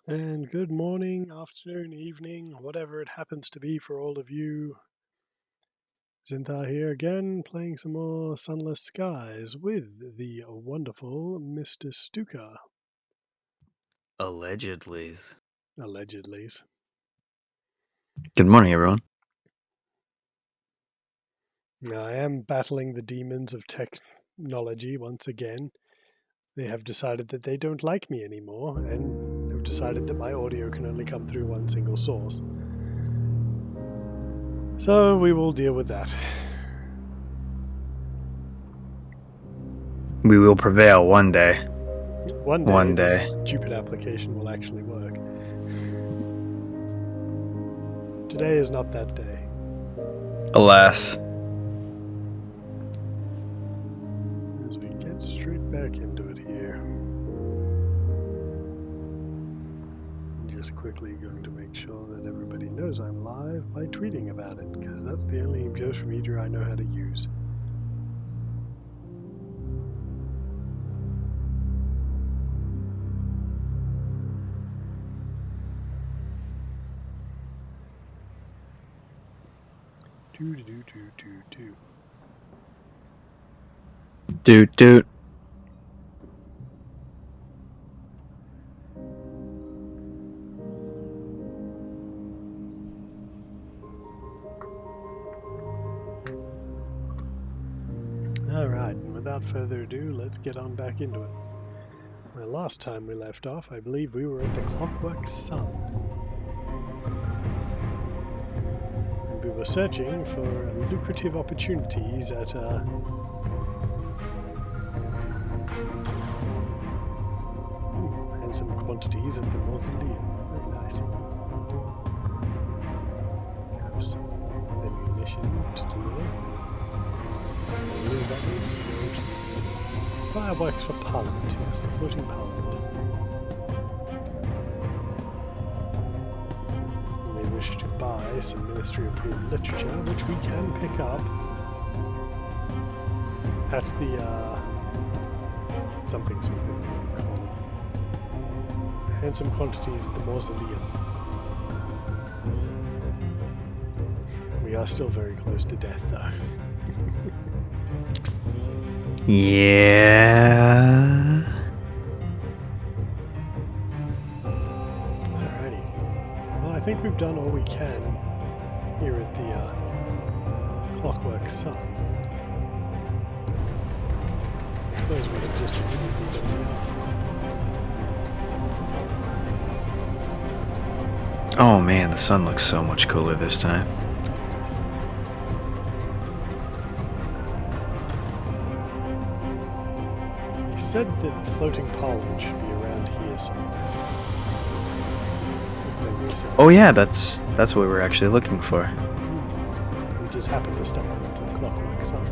And good morning, afternoon, evening, whatever it happens to be for all of you. Zinthar here again, playing some more Sunless Skies with the wonderful Mr. Stuka. Allegedly. Allegedly. Good morning, everyone. I am battling the demons of technology once again. They have decided that they don't like me anymore and have decided that my audio can only come through one single source. So we will deal with that. We will prevail one day. One day. This stupid application will actually work. Today is not that day. Alas. As we get straight back into it here. I'm just quickly going to make sure that everybody knows I'm live by tweeting about it, because that's the only social media I know how to use. Doot doot. Alright, and without further ado, let's get on back into it. Well, last time we left off, I believe we were at the Clockwork Sun. And we were searching for lucrative opportunities at and some quantities at the mausoleum. Very nice. Have some ammunition to deliver. I believe that needs to go to fireworks for Parliament. Yes, the floating Parliament. And they wish to buy some Ministry approved literature, which we can pick up at the something called handsome quantities at the mausoleum. We are still very close to death, though. Yeah. Alrighty. Well, I think we've done all we can here at the Clockwork Sun. I suppose we could just Oh man, the sun looks so much cooler this time. He said that floating Parliament should be around here somewhere. Oh yeah, that's what we were actually looking for. We just happened to stumble into the Clockwork Sun.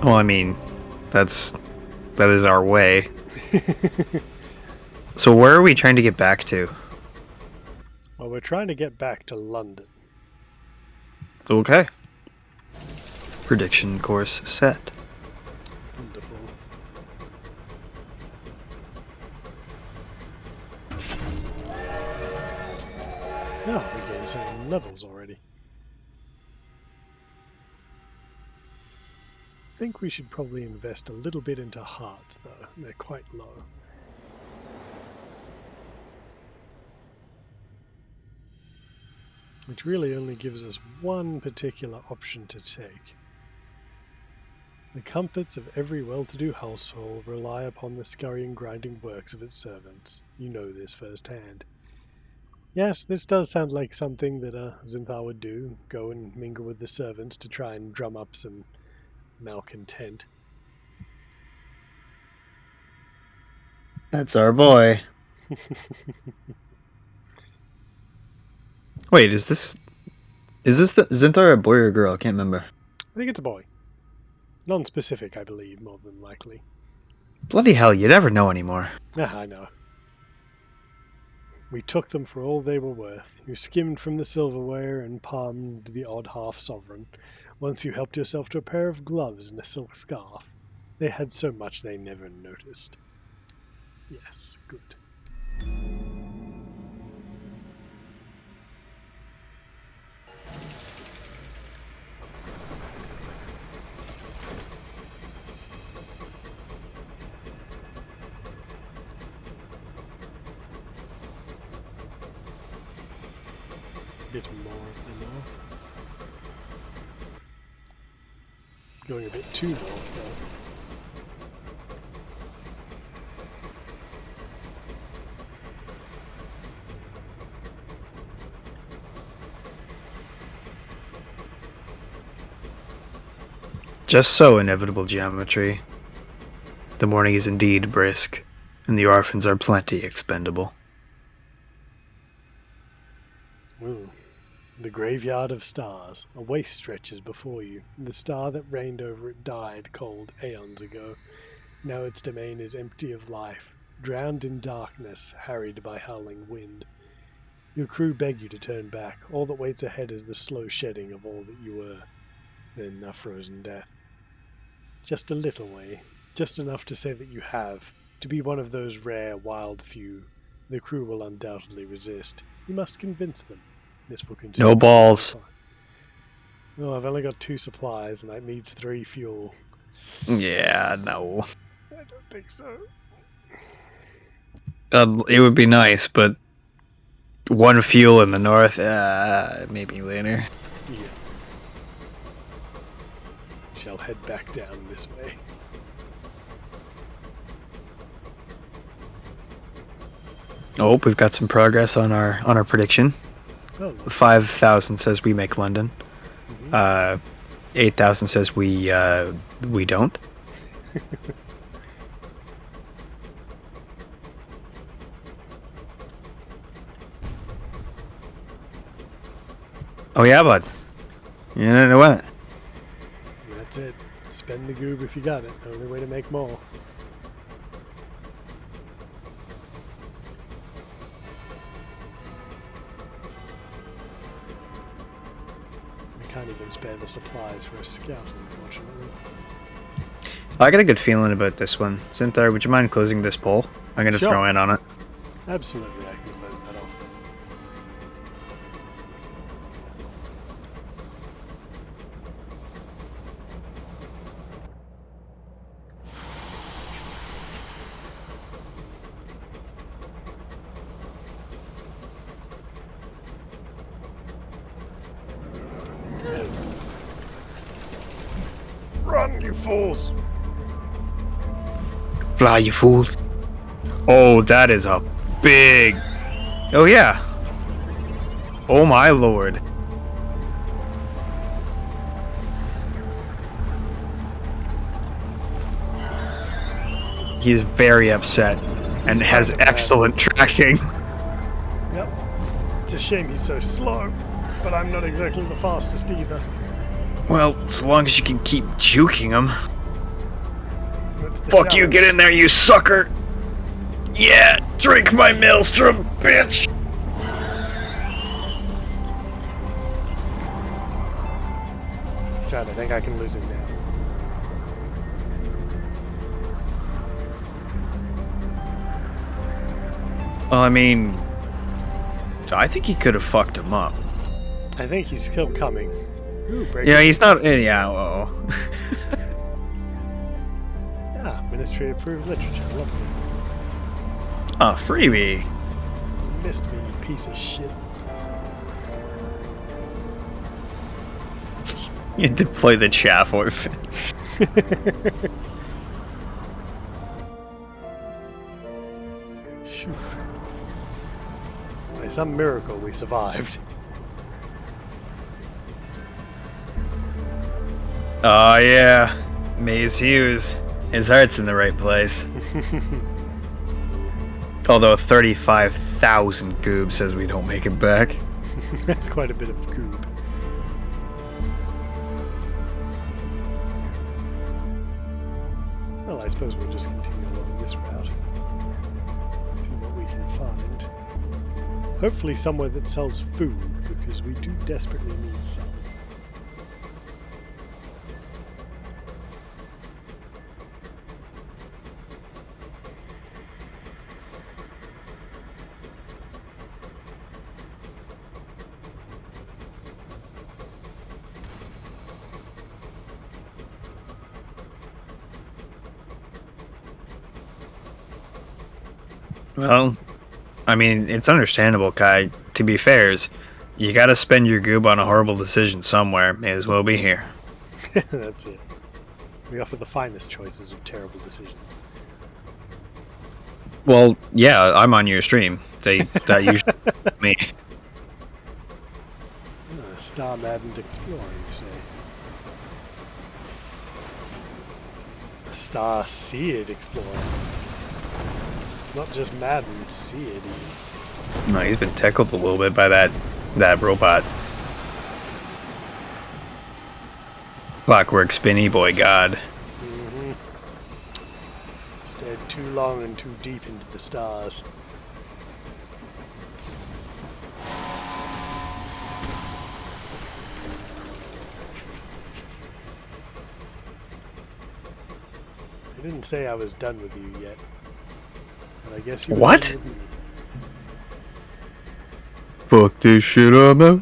Well, I mean, that is our way. So where are we trying to get back to? Well, we're trying to get back to London. Okay. Prediction course set. Wonderful. Oh, we're getting some levels already. I think we should probably invest a little bit into hearts, though. They're quite low. Which really only gives us one particular option to take. The comforts of every well-to-do household rely upon the scurrying, grinding works of its servants. You know this firsthand. Yes, this does sound like something that Zinthar would do, go and mingle with the servants to try and drum up some malcontent. That's our boy. Wait, is this the Zinthar a boy or a girl? I can't remember. I think it's a boy. Non-specific, I believe, more than likely. Bloody hell, you never know anymore. Ah, I know. We took them for all they were worth. You skimmed from the silverware and palmed the odd half-sovereign. Once you helped yourself to a pair of gloves and a silk scarf. They had so much they never noticed. Yes, good. Bit more of the north. Going a bit too north though. Just so, inevitable geometry. The morning is indeed brisk, and the orphans are plenty expendable. Ooh. The graveyard of stars. A waste stretches before you. The star that reigned over it died cold aeons ago. Now its domain is empty of life, drowned in darkness, harried by howling wind. Your crew beg you to turn back. All that waits ahead is the slow shedding of all that you were, then a frozen death. Just a little way, just enough to say that you have, to be one of those rare, wild few. The crew will undoubtedly resist. You must convince them. This will consume No balls. Oh, I've only got 2 supplies and it needs 3 fuel. Yeah, no. I don't think so. It would be nice, but 1 fuel in the north, maybe later. Yeah. We shall head back down this way. Oh, we've got some progress on our prediction. Oh. 5,000 says we make London. 8,000 says we don't. Oh yeah, bud. You know what? That's it. Spend the goob if you got it. Only way to make more. I can't even spare the supplies for a scout, unfortunately. I got a good feeling about this one. Zinthar, would you mind closing this poll? I'm gonna throw in on it. Absolutely, I can close that off. Run, you fools! Fly, you fools. Oh, that is a big... Oh, yeah. Oh, my lord. He's very upset and has excellent tracking. Yep. It's a shame he's so slow, but I'm not exactly the fastest either. Well, as long as you can keep juking him. Fuck challenge. you, get in there, you sucker! Yeah, drink my maelstrom, bitch! Chad, I think I can lose him now. Well, I mean... I think he could have fucked him up. I think he's still coming. Ooh, Yeah, he's not... Yeah, oh. Yeah, Ministry Approved Literature. Lovely. Ah, freebie. You missed me, you piece of shit. You deploy the chaff orphans. Shoo. By some miracle, we survived. Oh, yeah. Maze Hughes. His heart's in the right place. Although 35,000 goob says we don't make it back. That's quite a bit of goob. Well, I suppose we'll just continue along this route. See what we can find. Hopefully somewhere that sells food, because we do desperately need some. Well, I mean, it's understandable, Kai. To be fair, you gotta spend your goob on a horrible decision somewhere. May as well be here. That's it. We offer the finest choices of terrible decisions. Well, yeah, I'm on your stream. That usually me. Star maddened explorer, you say? A star seared explorer. Not just maddened, seared even. No, he's been tickled a little bit by that robot. Clockwork spinny boy god. Stared too long and too deep into the stars. I didn't say I was done with you yet. But I guess you were What? done with me. Fuck this shit, I'm out.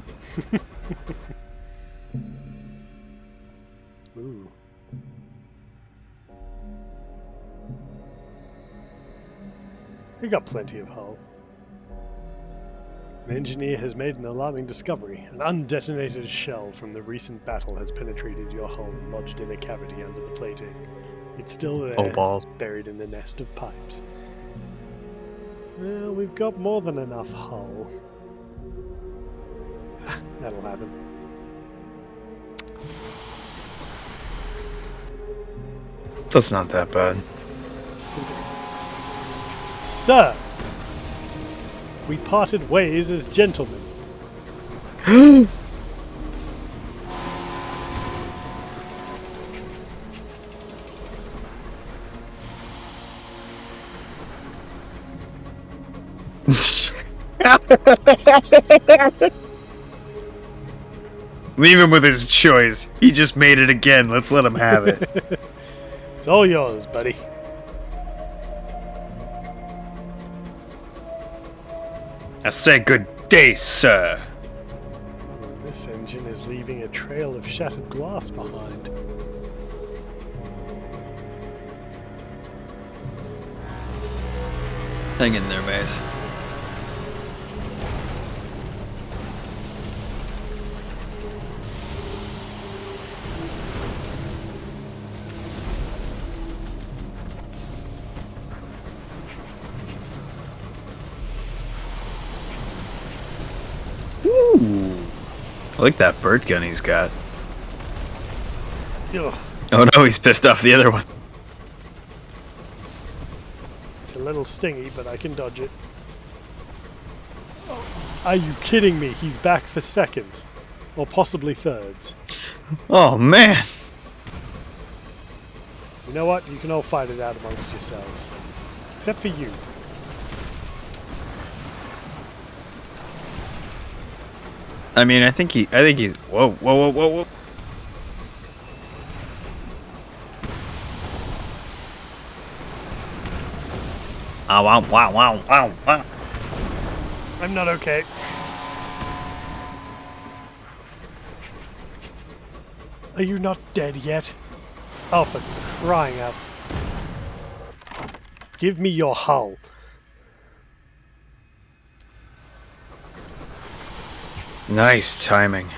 Ooh. We got plenty of hull. An engineer has made an alarming discovery. An undetonated shell from the recent battle has penetrated your hull and lodged in a cavity under the plating. It's still there, Oh, balls. buried in a nest of pipes. Well, we've got more than enough hull. That'll happen. That's not that bad. Sir! We parted ways as gentlemen. Leave him with his choice. He just made it again. Let's let him have it. It's all yours, buddy. I say good day, sir. This engine is leaving a trail of shattered glass behind. Hang in there, mate. Ooh. I like that bird gun he's got. Ugh, Oh no, he's pissed off the other one. it's a little stingy, but I can dodge it. Oh, are you kidding me? He's back for seconds. Or possibly thirds. Oh man. You know what? You can all fight it out amongst yourselves. Except for you. I mean, I think he's. Whoa, whoa, whoa, whoa, whoa. Oh, wow, wow, wow, wow, wow. I'm not okay. Are you not dead yet? Oh, for crying out. Give me your hull. Nice timing.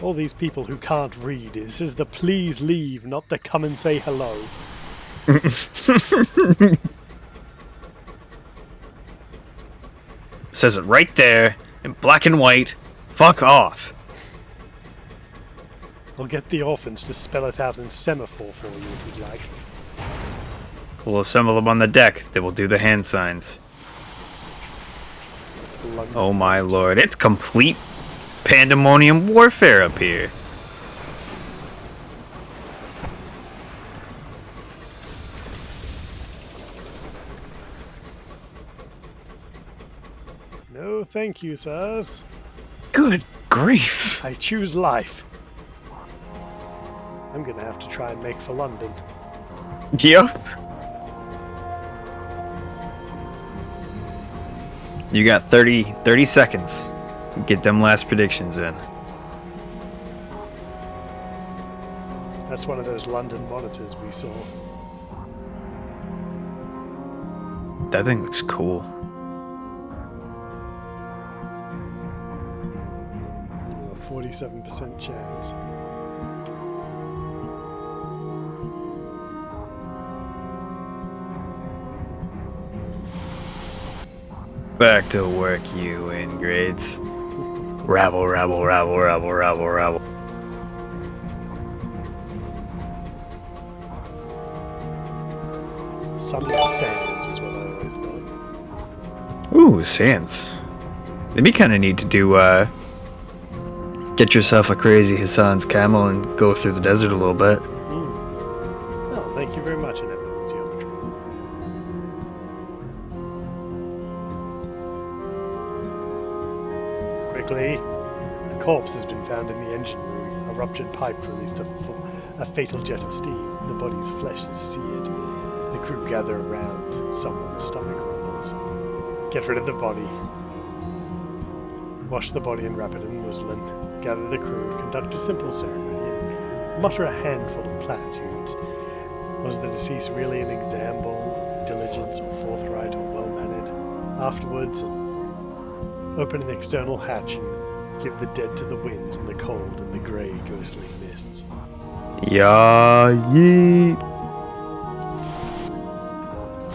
All these people who can't read. This is the please leave, not the come and say hello. Says it right there in black and white. Fuck off. I'll get the orphans to spell it out in semaphore for you if you'd like. We'll assemble them on the deck. They will do the hand signs. It's London. Oh my lord, it's complete pandemonium warfare up here. No, thank you, sirs. Good grief. I choose life. I'm gonna have to try and make for London. Yep. You got 30 seconds. Get them last predictions in. That's one of those London monitors we saw. That thing looks cool. A 47% chance. Back to work, you ingrates. Rabble, rabble, rabble, rabble, rabble, rabble. Sunless Sands is what I always thought. Ooh, sands. It'd be kind of neat to do, get yourself a crazy Hassan's camel and go through the desert a little bit. Oh, thank you very much, Inevitable Geometry. Quickly. A corpse has been found in the engine room. A ruptured pipe released a fatal jet of steam. The body's flesh is seared. The crew gather around. Someone's stomach rumbles. Get rid of the body. Wash the body and wrap it in muslin. Gather the crew. Conduct a simple ceremony and mutter a handful of platitudes. Was the deceased really an example of diligence or forthright or well-mannered? Afterwards, open an external hatch and give the dead to the winds and the cold and the grey ghostly mists. Yeah, yeet.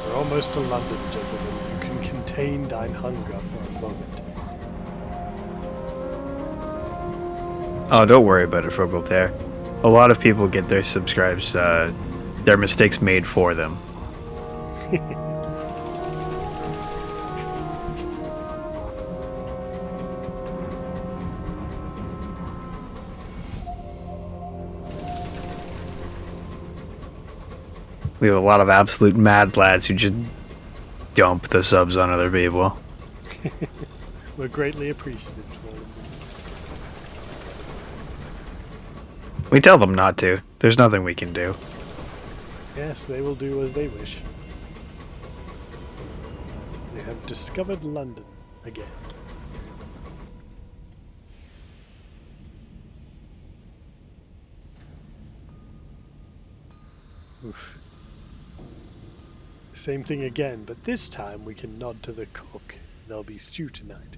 We're almost to London, gentlemen. You can contain thine hunger for a moment. Oh, don't worry about it, Fogelter. A lot of people get their their mistakes made for them. We have a lot of absolute mad lads who just dump the subs on other people. We're greatly appreciative for them. We tell them not to. There's nothing we can do. Yes, they will do as they wish. They have discovered London again. Oof. Same thing again, but this time we can nod to the cook. There'll be stew tonight.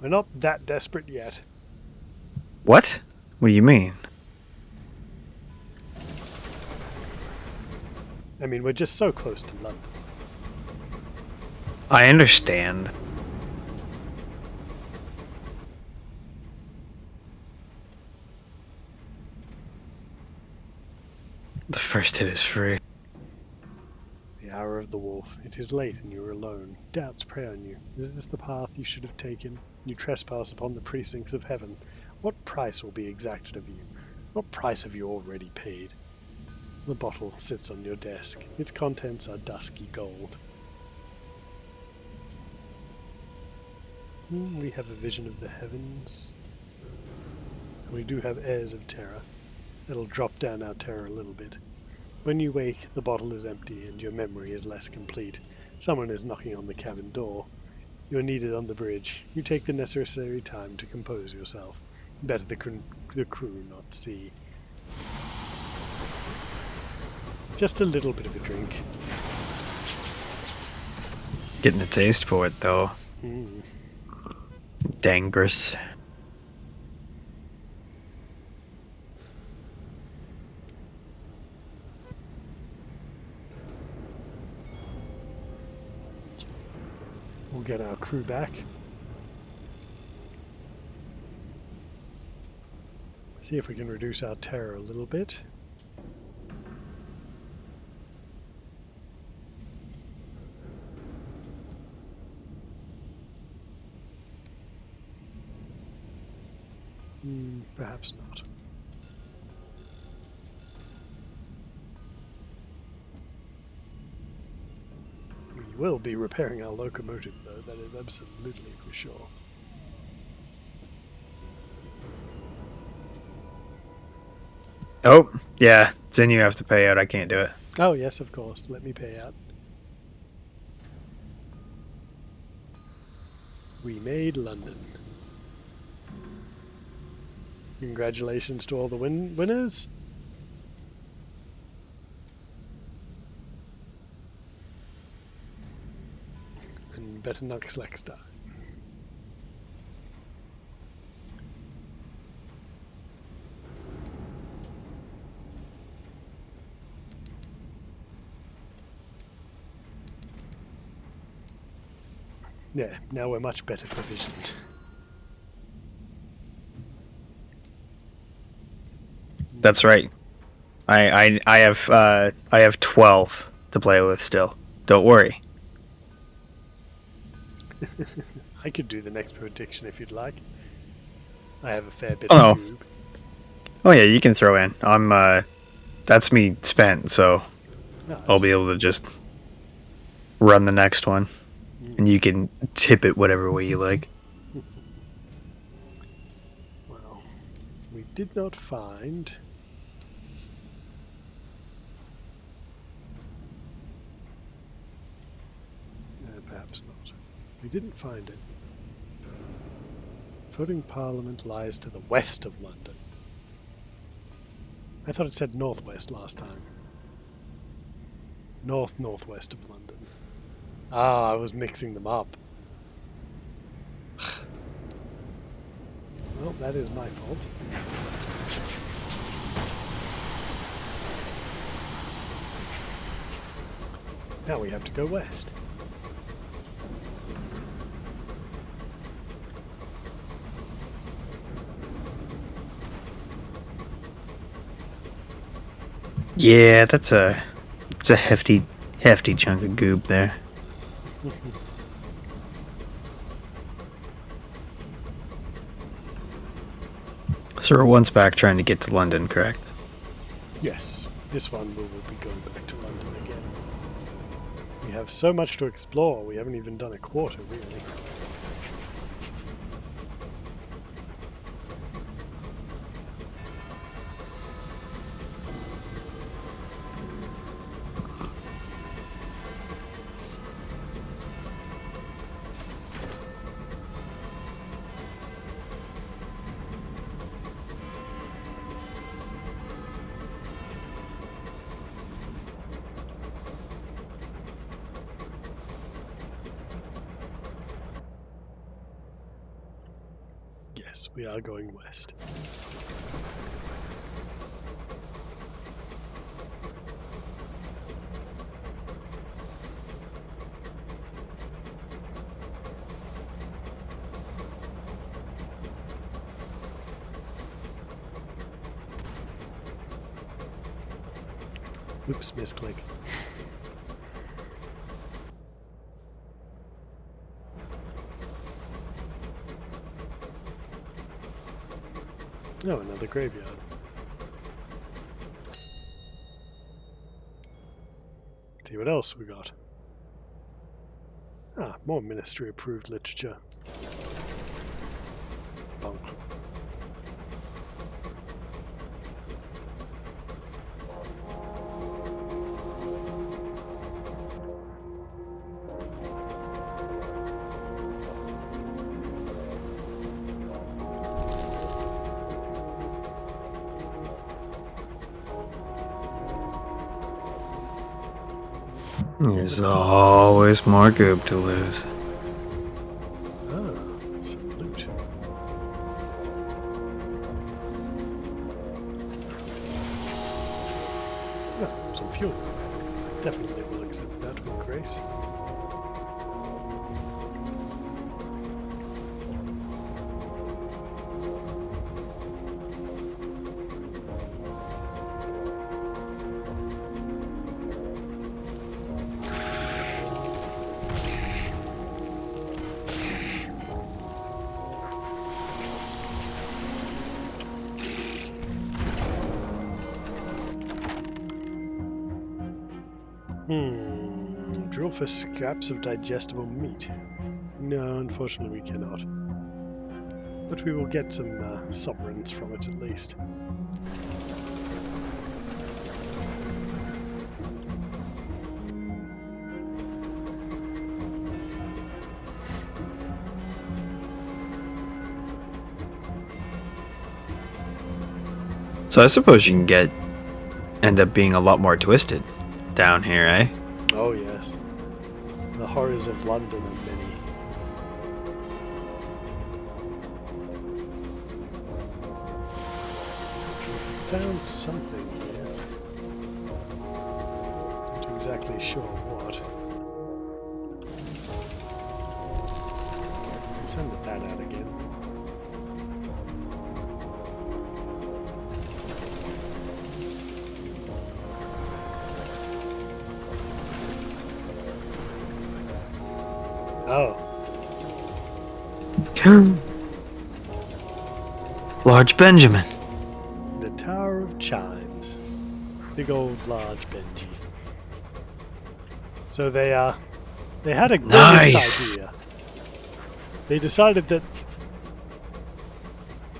We're not that desperate yet. What? What do you mean? I mean, we're just so close to London. I understand. The first hit is free. The hour of the wolf. It is late and you are alone. Doubts prey on you. Is this the path you should have taken? You trespass upon the precincts of heaven. What price will be exacted of you? What price have you already paid? The bottle sits on your desk. Its contents are dusky gold. We have a vision of the heavens. We do have airs of terror. It'll drop down our terror a little bit. When you wake, the bottle is empty and your memory is less complete. Someone is knocking on the cabin door. You are needed on the bridge. You take the necessary time to compose yourself. Better the crew not see. Just a little bit of a drink. Getting a taste for it, though. Dangerous. We'll get our crew back. See if we can reduce our terror a little bit. Perhaps not. We will be repairing our locomotive, though, that is absolutely for sure. Oh, yeah. Then you have to pay out. I can't do it. Oh, yes, of course. Let me pay out. We made London. Congratulations to all the winners. better next time. Yeah, now we're much better provisioned. That's right. I have 12 to play with still. Don't worry. I could do the next prediction if you'd like. I have a fair bit Oh of no. goob. Oh yeah, you can throw in. That's me spent, so Nice. I'll be able to just run the next one, and you can tip it whatever way you like. Well, we did not find... perhaps not. We didn't find it. Voting Parliament lies to the west of London. I thought it said northwest last time. Northwest of London. Ah, I was mixing them up. Well, that is my fault. Now we have to go west. Yeah, it's a hefty chunk of goop there. So we're once back trying to get to London, correct? Yes, this one we will be going back to London again. We have so much to explore, we haven't even done a quarter, really. Yes, we are going west. Oops, misclick. Oh, another graveyard. See what else we got. Ah, more ministry approved literature. Bonk. There's always more goop to lose. Ah, some loot. Oh, some fuel. Definitely will accept that with grace. Drill for scraps of digestible meat. No, unfortunately we cannot. But we will get some sovereigns from it at least. So I suppose you can end up being a lot more twisted down here, eh? Oh yes. The horrors of London are many. found something here. Not exactly sure what. Send that out again. Oh. Large Benjamin. The Tower of Chimes. Big old large Benji. So they had a brilliant idea. They decided that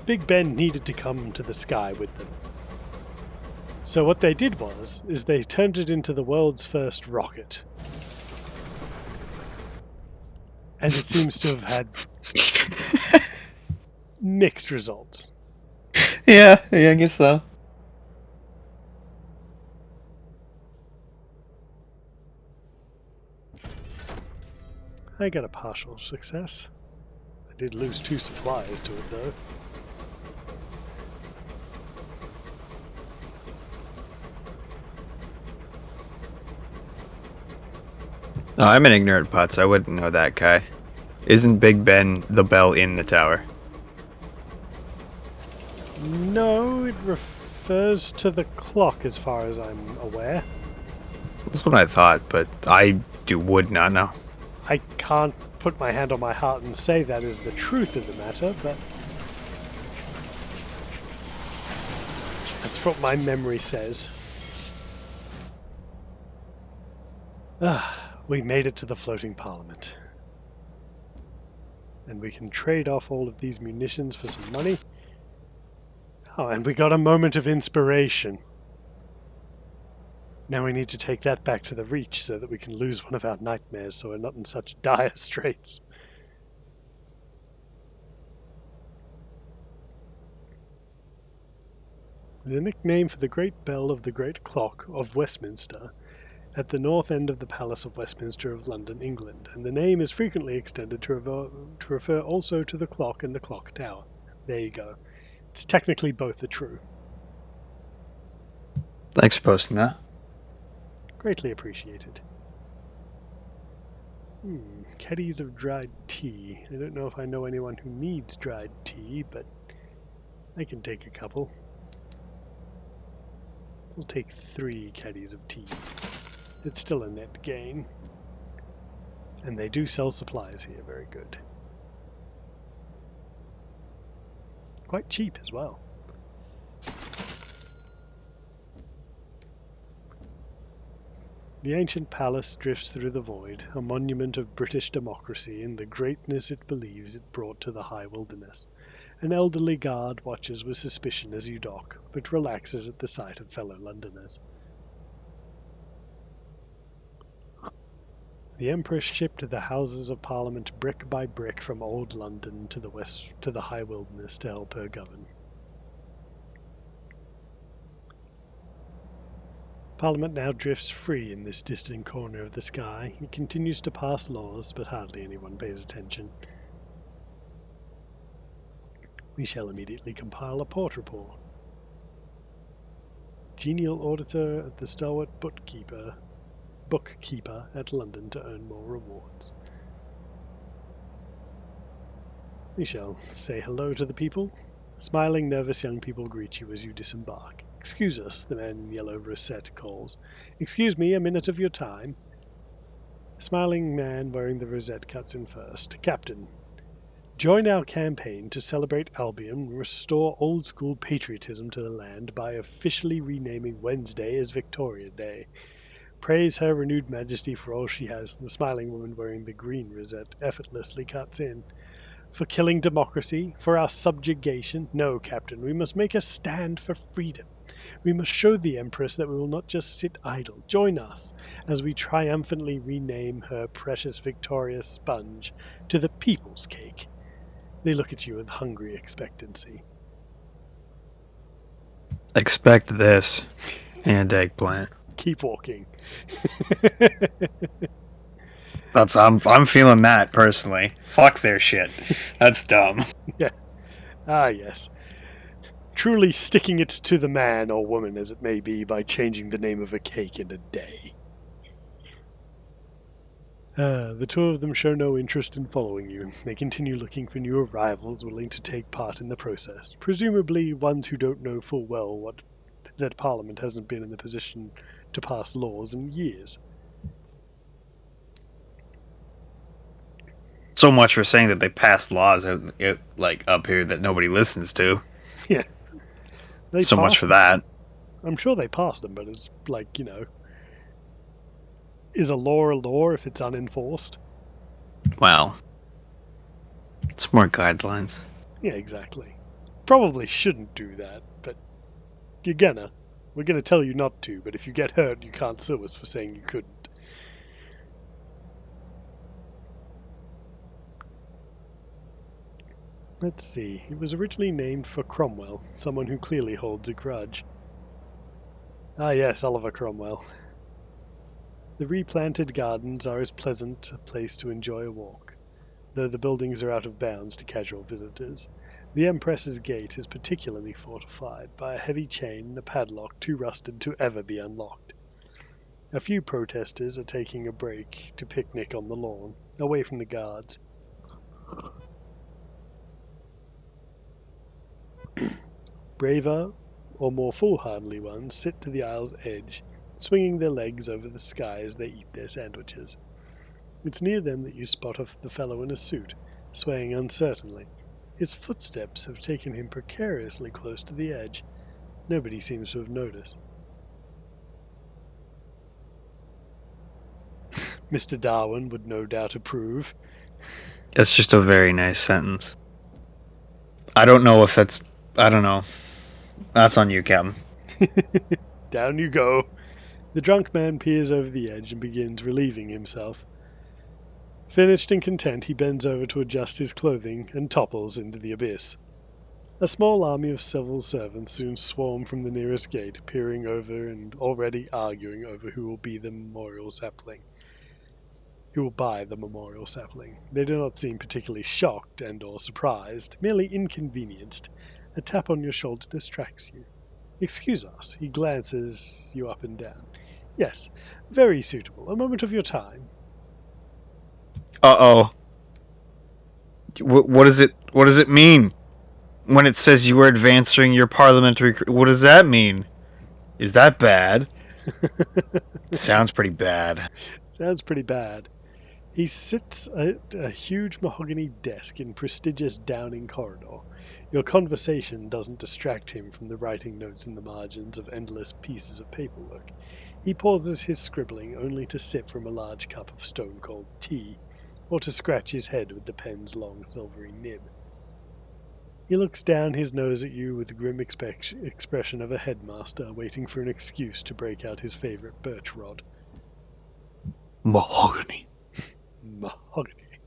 Big Ben needed to come to the sky with them. So what they did is they turned it into the world's first rocket. And it seems to have had mixed results. Yeah, I guess so. I got a partial success. I did lose 2 supplies to it, though. No, I'm an ignorant putz. I wouldn't know that, Kai. Isn't Big Ben the bell in the tower? No, it refers to the clock as far as I'm aware. That's what I thought, but I would not know. I can't put my hand on my heart and say that is the truth of the matter, but that's what my memory says. We made it to the floating parliament. And we can trade off all of these munitions for some money. Oh, and we got a moment of inspiration. Now we need to take that back to the Reach so that we can lose one of our nightmares so we're not in such dire straits. The nickname for the Great Bell of the Great Clock of Westminster at the north end of the Palace of Westminster of London, England, and the name is frequently extended to refer also to the clock in the clock tower. There you go. It's technically both are true. Thanks for posting that. Greatly appreciated. Caddies of dried tea. I don't know if I know anyone who needs dried tea, but I can take a couple. We'll take 3 caddies of tea. It's still a net gain. And they do sell supplies here, very good. Quite cheap as well. The ancient palace drifts through the void, a monument of British democracy and the greatness it believes it brought to the high wilderness. An elderly guard watches with suspicion as you dock, but relaxes at the sight of fellow Londoners. The Empress shipped the Houses of Parliament brick by brick from old London to the west to the high wilderness to help her govern. Parliament now drifts free in this distant corner of the sky. It continues to pass laws, but hardly anyone pays attention. We shall immediately compile a port report. Genial auditor at the stalwart bookkeeper at London to earn more rewards. We shall say hello to the people. Smiling, nervous young people greet you as you disembark. Excuse us, the man in yellow rosette calls. Excuse me, a minute of your time. A smiling man wearing the rosette cuts in first. Captain, join our campaign to celebrate Albion and restore old-school patriotism to the land by officially renaming Wednesday as Victoria Day. Praise her renewed majesty for all she has. The smiling woman wearing the green rosette effortlessly cuts in. For killing democracy? For our subjugation? No, Captain, we must make a stand for freedom. We must show the Empress that we will not just sit idle. Join us as we triumphantly rename her precious Victoria sponge to the People's Cake. They look at you with hungry expectancy. Expect this. And eggplant. Keep walking. I'm feeling that personally. Fuck their shit. That's dumb. Yeah. Ah, yes. truly sticking it to the man or woman as it may be by changing the name of a cake in a day. The two of them show no interest in following you. They continue looking for new arrivals willing to take part in the process, presumably ones who don't know full well that Parliament hasn't been in the position to pass laws in years. So much for saying that they passed laws like up here that nobody listens to. Yeah. So much for that. I'm sure they passed them, but it's like, is a law if it's unenforced? Well, it's more guidelines. Yeah, exactly. Probably shouldn't do that, but we're gonna tell you not to, but if you get hurt, you can't sue us for saying you couldn't. Let's see. It was originally named for Cromwell, someone who clearly holds a grudge. Ah yes, Oliver Cromwell. The replanted gardens are as pleasant a place to enjoy a walk, though the buildings are out of bounds to casual visitors. The Empress's gate is particularly fortified by a heavy chain and a padlock too rusted to ever be unlocked. A few protesters are taking a break to picnic on the lawn, away from the guards. Braver or more foolhardy ones sit to the aisle's edge, swinging their legs over the sky as they eat their sandwiches. It's near them that you spot the fellow in a suit, swaying uncertainly. His footsteps have taken him precariously close to the edge. Nobody seems to have noticed. Mr. Darwin would no doubt approve. That's just a very nice sentence. I don't know. That's on you, Captain. Down you go. The drunk man peers over the edge and begins relieving himself. Finished and content, he bends over to adjust his clothing and topples into the abyss. A small army of civil servants soon swarm from the nearest gate, peering over and already arguing over who will buy the memorial sapling. They do not seem particularly shocked and or surprised, merely inconvenienced. A tap on your shoulder distracts you. Excuse us. He glances you up and down. Yes, very suitable. A moment of your time. Uh-oh. What does it mean? When it says you are advancing your parliamentary... What does that mean? Is that bad? Sounds pretty bad. Sounds pretty bad. He sits at a huge mahogany desk in prestigious Downing corridor. Your conversation doesn't distract him from the writing notes in the margins of endless pieces of paperwork. He pauses his scribbling only to sip from a large cup of stone-cold tea, or to scratch his head with the pen's long silvery nib. He looks down his nose at you with the grim expression of a headmaster waiting for an excuse to break out his favourite birch rod. Mahogany. Mahogany.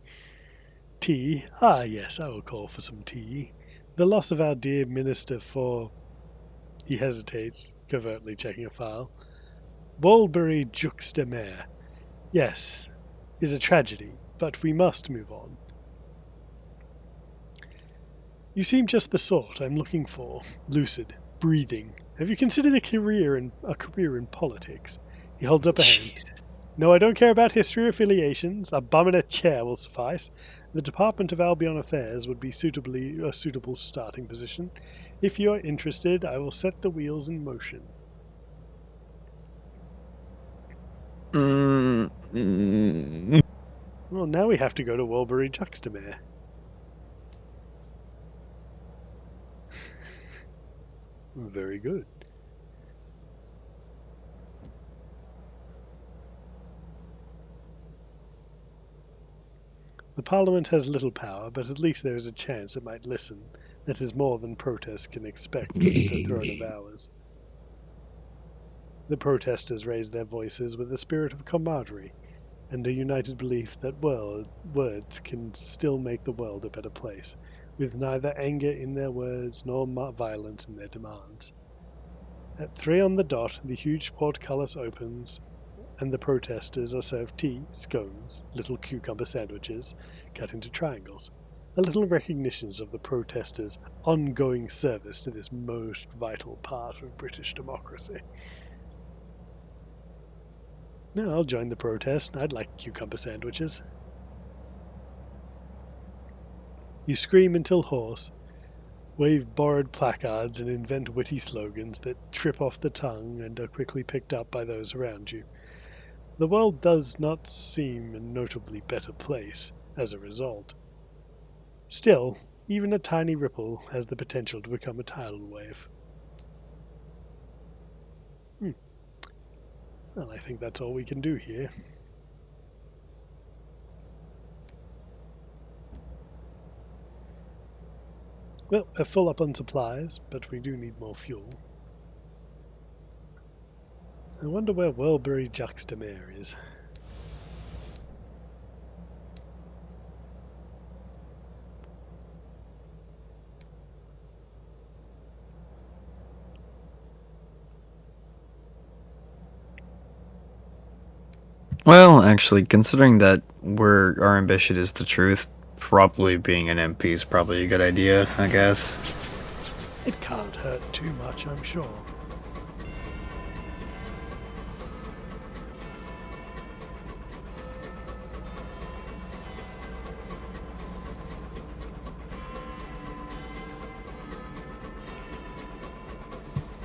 Tea? Ah, yes, I will call for some tea. The loss of our dear Minister for... He hesitates, covertly checking a file. Walbury Juxtamer. Yes, is a tragedy, but we must move on. You seem just the sort I'm looking for. Lucid, breathing. Have you considered a career in politics? He holds up a hand. No, I don't care about history or affiliations. A bum in a chair will suffice. The Department of Albion Affairs would be a suitable starting position. If you are interested, I will set the wheels in motion. Well, now we have to go to Walbury Juxtamer. Very good. The Parliament has little power, but at least there is a chance it might listen. That is more than protests can expect from the throne of ours. The protesters raise their voices with a spirit of camaraderie, and a united belief that words can still make the world a better place, with neither anger in their words nor violence in their demands. At 3 on the dot, the huge portcullis opens, and the protesters are served tea, scones, little cucumber sandwiches, cut into triangles. A little recognition of the protesters' ongoing service to this most vital part of British democracy. No, I'll join the protest. I'd like cucumber sandwiches. You scream until hoarse, wave borrowed placards, and invent witty slogans that trip off the tongue and are quickly picked up by those around you. The world does not seem a notably better place as a result. Still, even a tiny ripple has the potential to become a tidal wave. Well, I think that's all we can do here. Well, we're full up on supplies, but we do need more fuel. I wonder where Welbury Juxtamare is. Well, actually, considering that our ambition is the truth, probably being an MP is probably a good idea, I guess. It can't hurt too much, I'm sure.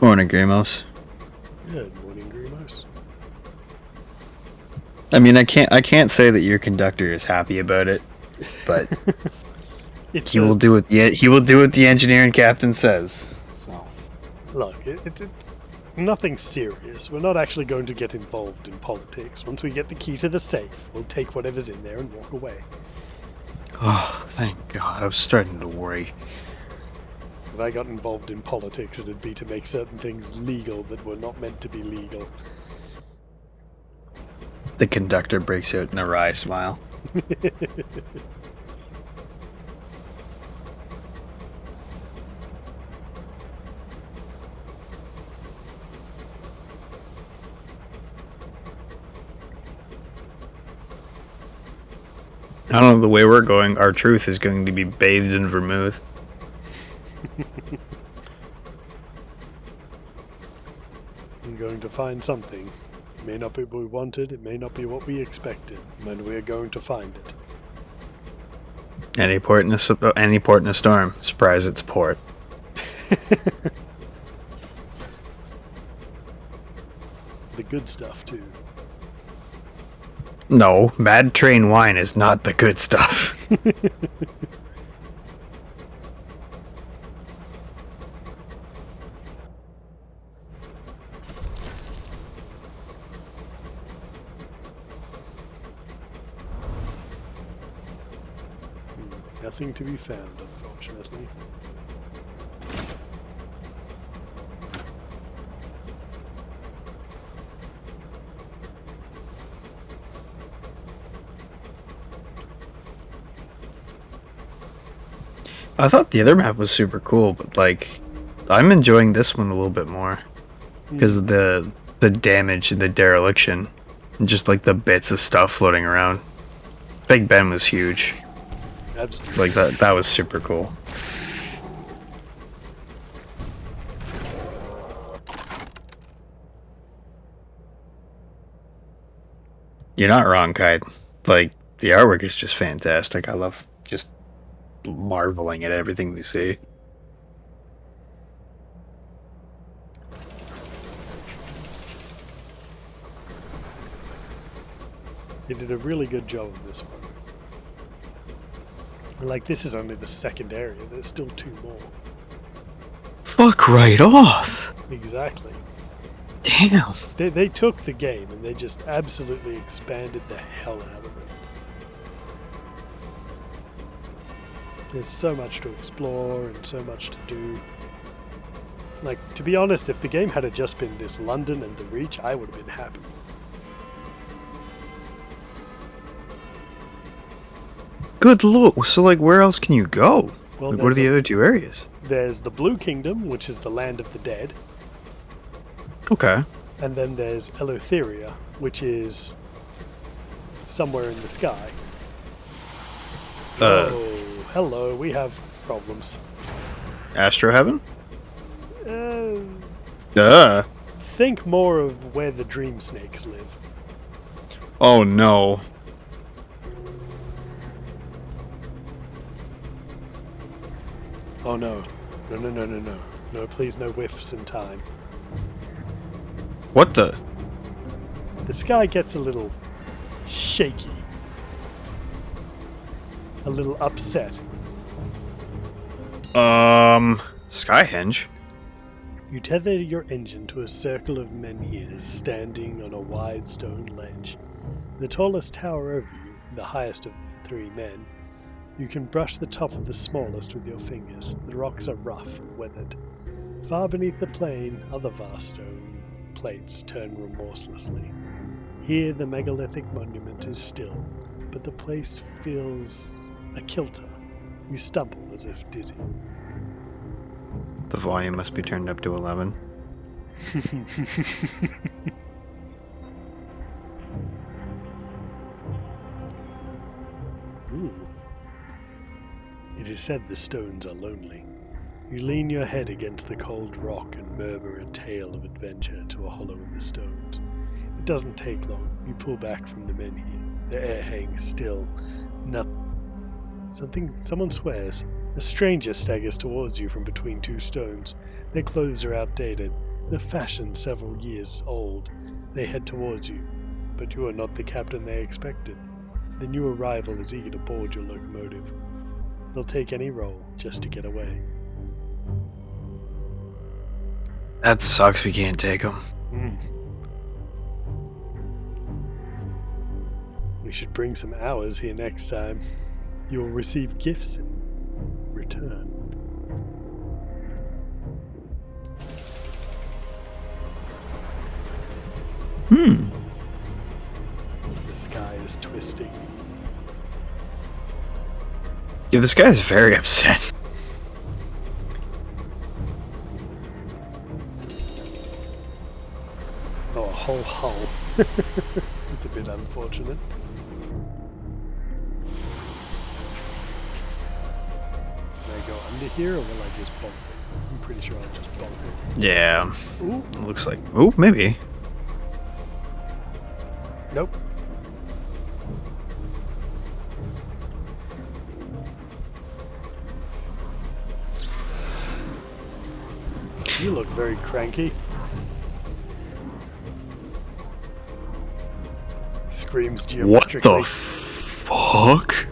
Morning, Grimos. Good morning, Grimos. I mean, I can't say that your conductor is happy about it, but he will do what the engineering captain says. So. Look, it's nothing serious. We're not actually going to get involved in politics. Once we get the key to the safe, we'll take whatever's in there and walk away. Oh, thank God. I was starting to worry. If I got involved in politics, it'd be to make certain things legal that were not meant to be legal. The conductor breaks out in a wry smile. I don't know, the way we're going, our truth is going to be bathed in vermouth. I'm going to find something. It may not be what we wanted, it may not be what we expected, but we're going to find it. Any port in a storm. Surprise, it's port. The good stuff, too. No, Mad Train wine is not the good stuff. Nothing to be found, unfortunately. I thought the other map was super cool, but like, I'm enjoying this one a little bit more because of the damage and the dereliction, and just like the bits of stuff floating around. Big Ben was huge. Absolutely. Like that was super cool. You're not wrong, Kai. Like, the artwork is just fantastic. I love just marveling at everything we see. They did a really good job of this one. Like, this is only the second area, there's still 2 more. Fuck right off! Exactly. Damn! They took the game and they just absolutely expanded the hell out of it. There's so much to explore and so much to do. Like, to be honest, if the game had just been this London and the Reach, I would have been happy. Good lord. So, like, where else can you go? Well, like, what are the other 2 areas? There's the Blue Kingdom, which is the land of the dead. Okay. And then there's Eleutheria, which is somewhere in the sky. Oh, hello, we have problems. Astro Heaven? Uh, think more of where the dream snakes live. Oh no. Oh no. No. No, please, no whiffs in time. What the? The sky gets a little shaky. A little upset. Skyhenge? You tether your engine to a circle of menhirs standing on a wide stone ledge. The tallest tower over you, the highest of the three men. You can brush the top of the smallest with your fingers. The rocks are rough and weathered. Far beneath the plain, other vast stone plates turn remorselessly. Here the megalithic monument is still, but the place feels a kilter. You stumble as if dizzy. The volume must be turned up to 11. Ooh. It is said the stones are lonely. You lean your head against the cold rock and murmur a tale of adventure to a hollow in the stones. It doesn't take long. You pull back from the menhir. The air hangs still. Someone swears. A stranger staggers towards you from between two stones. Their clothes are outdated, their fashion several years old. They head towards you, but you are not the captain they expected. The new arrival is eager to board your locomotive. They'll take any role just to get away. That sucks we can't take them. We should bring some hours here next time. You will receive gifts in return. The sky is twisting. Yeah, this guy's very upset. Oh, a whole hull. It's a bit unfortunate. Can I go under here, or will I just bump it? I'm pretty sure I'll just bump it. Yeah. Ooh. Looks like... Ooh, maybe. Nope. You look very cranky. Screams geometrically. What the fuck?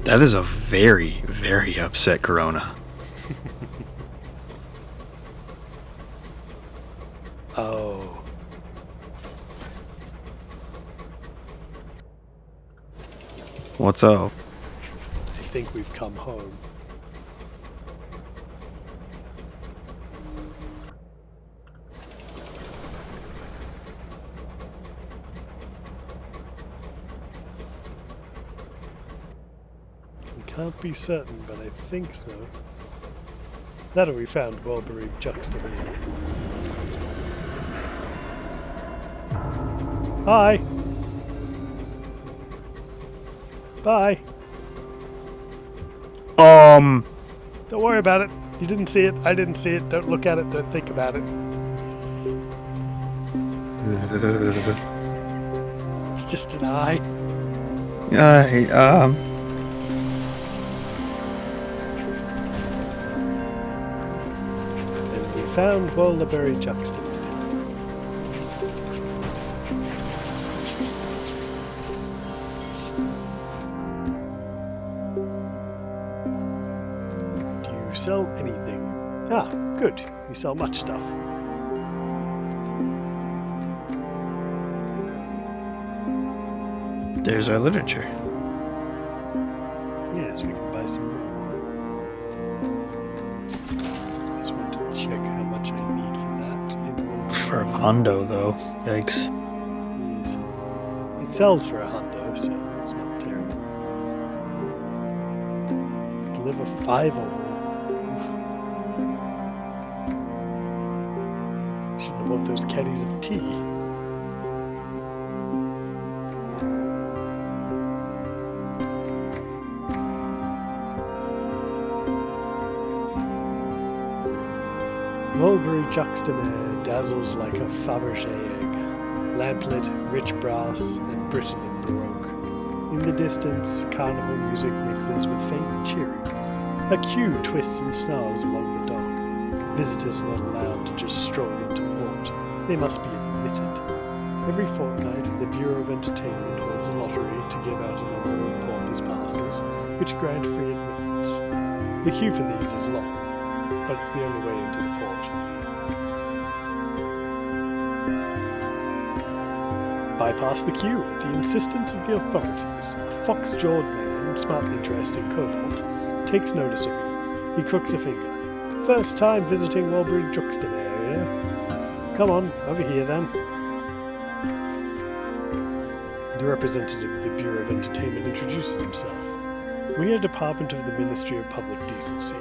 That is a very, very upset Corona. Oh. What's up? I think we've come home. I can't be certain, but I think so. That or we found well-buried juxtaposition. Hi! Bye! Don't worry about it. You didn't see it. I didn't see it. Don't look at it. Don't think about it. It's just an eye. And we found well-buried juxtaposition. Sell anything. Ah, good. You sell much stuff. There's our literature. Yes, we can buy some more. Just want to check how much I need for that. For a hundo, though. Yikes. Yes. It sells for a hundo, so it's not terrible. Deliver 5 or shouldn't have bought those caddies of tea. Mulberry Juxtamer dazzles like a Fabergé egg, lamplit, rich brass, and Britain in Baroque. In the distance, carnival music mixes with faint cheering. A queue twists and snarls along the dock. Visitors are not allowed to just stroll into port. They must be admitted. Every fortnight, the Bureau of Entertainment holds a lottery to give out a number of porpoise passes, which grant free admittance. The queue for these is long, but it's the only way into the port. Bypass the queue at the insistence of the authorities. A fox-jawed man, smartly dressed in cobalt, takes notice of you. He crooks a finger. First time visiting Mulberry Juxtamer area. Come on, over here then. The representative of the Bureau of Entertainment introduces himself. We are a department of the Ministry of Public Decency,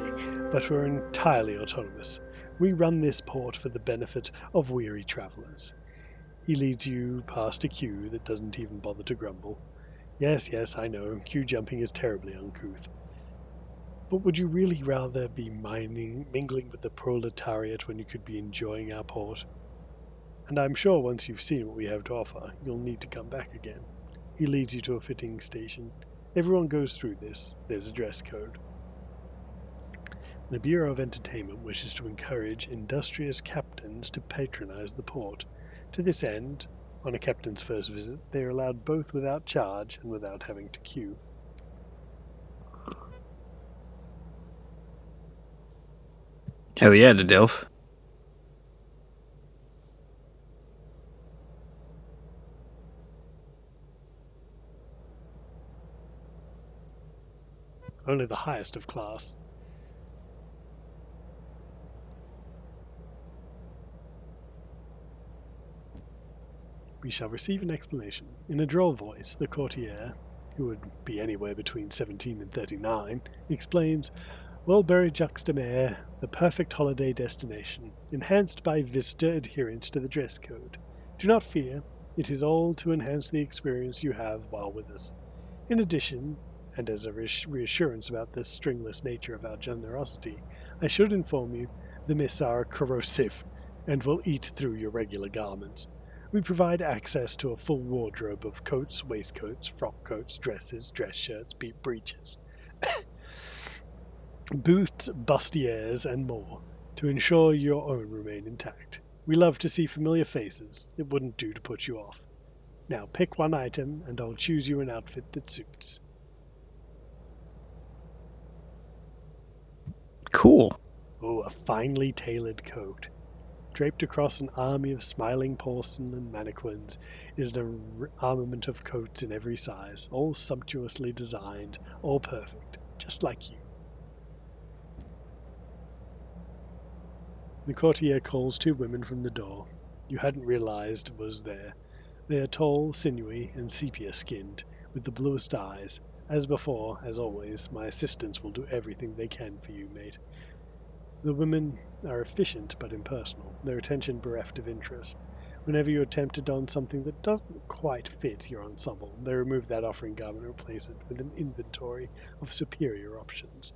but we're entirely autonomous. We run this port for the benefit of weary travellers. He leads you past a queue that doesn't even bother to grumble. Yes, I know, queue jumping is terribly uncouth. But would you really rather be mingling with the proletariat when you could be enjoying our port? And I'm sure once you've seen what we have to offer, you'll need to come back again. He leads you to a fitting station. Everyone goes through this. There's a dress code. The Bureau of Entertainment wishes to encourage industrious captains to patronize the port. To this end, on a captain's first visit, they are allowed both without charge and without having to queue. Hell yeah, the Delph. Only the highest of class. We shall receive an explanation. In a droll voice, the courtier, who would be anywhere between 17 and 39, explains, Mulberry Juxtamer, the perfect holiday destination, enhanced by visitor adherence to the dress code. Do not fear, it is all to enhance the experience you have while with us. In addition, and as a reassurance about the stringless nature of our generosity, I should inform you the mists are corrosive and will eat through your regular garments. We provide access to a full wardrobe of coats, waistcoats, frock coats, dresses, dress shirts, breeches, boots, bustiers, and more, to ensure your own remain intact. We love to see familiar faces. It wouldn't do to put you off. Now pick one item, and I'll choose you an outfit that suits. Cool. Oh, a finely tailored coat. Draped across an army of smiling porcelain mannequins is an armament of coats in every size, all sumptuously designed, all perfect, just like you. The courtier calls two women from the door. You hadn't realized was there. They are tall, sinewy, and sepia-skinned, with the bluest eyes. As before, as always, my assistants will do everything they can for you, mate. The women are efficient but impersonal, their attention bereft of interest. Whenever you attempt to don something that doesn't quite fit your ensemble, they remove that offering garment and replace it with an inventory of superior options.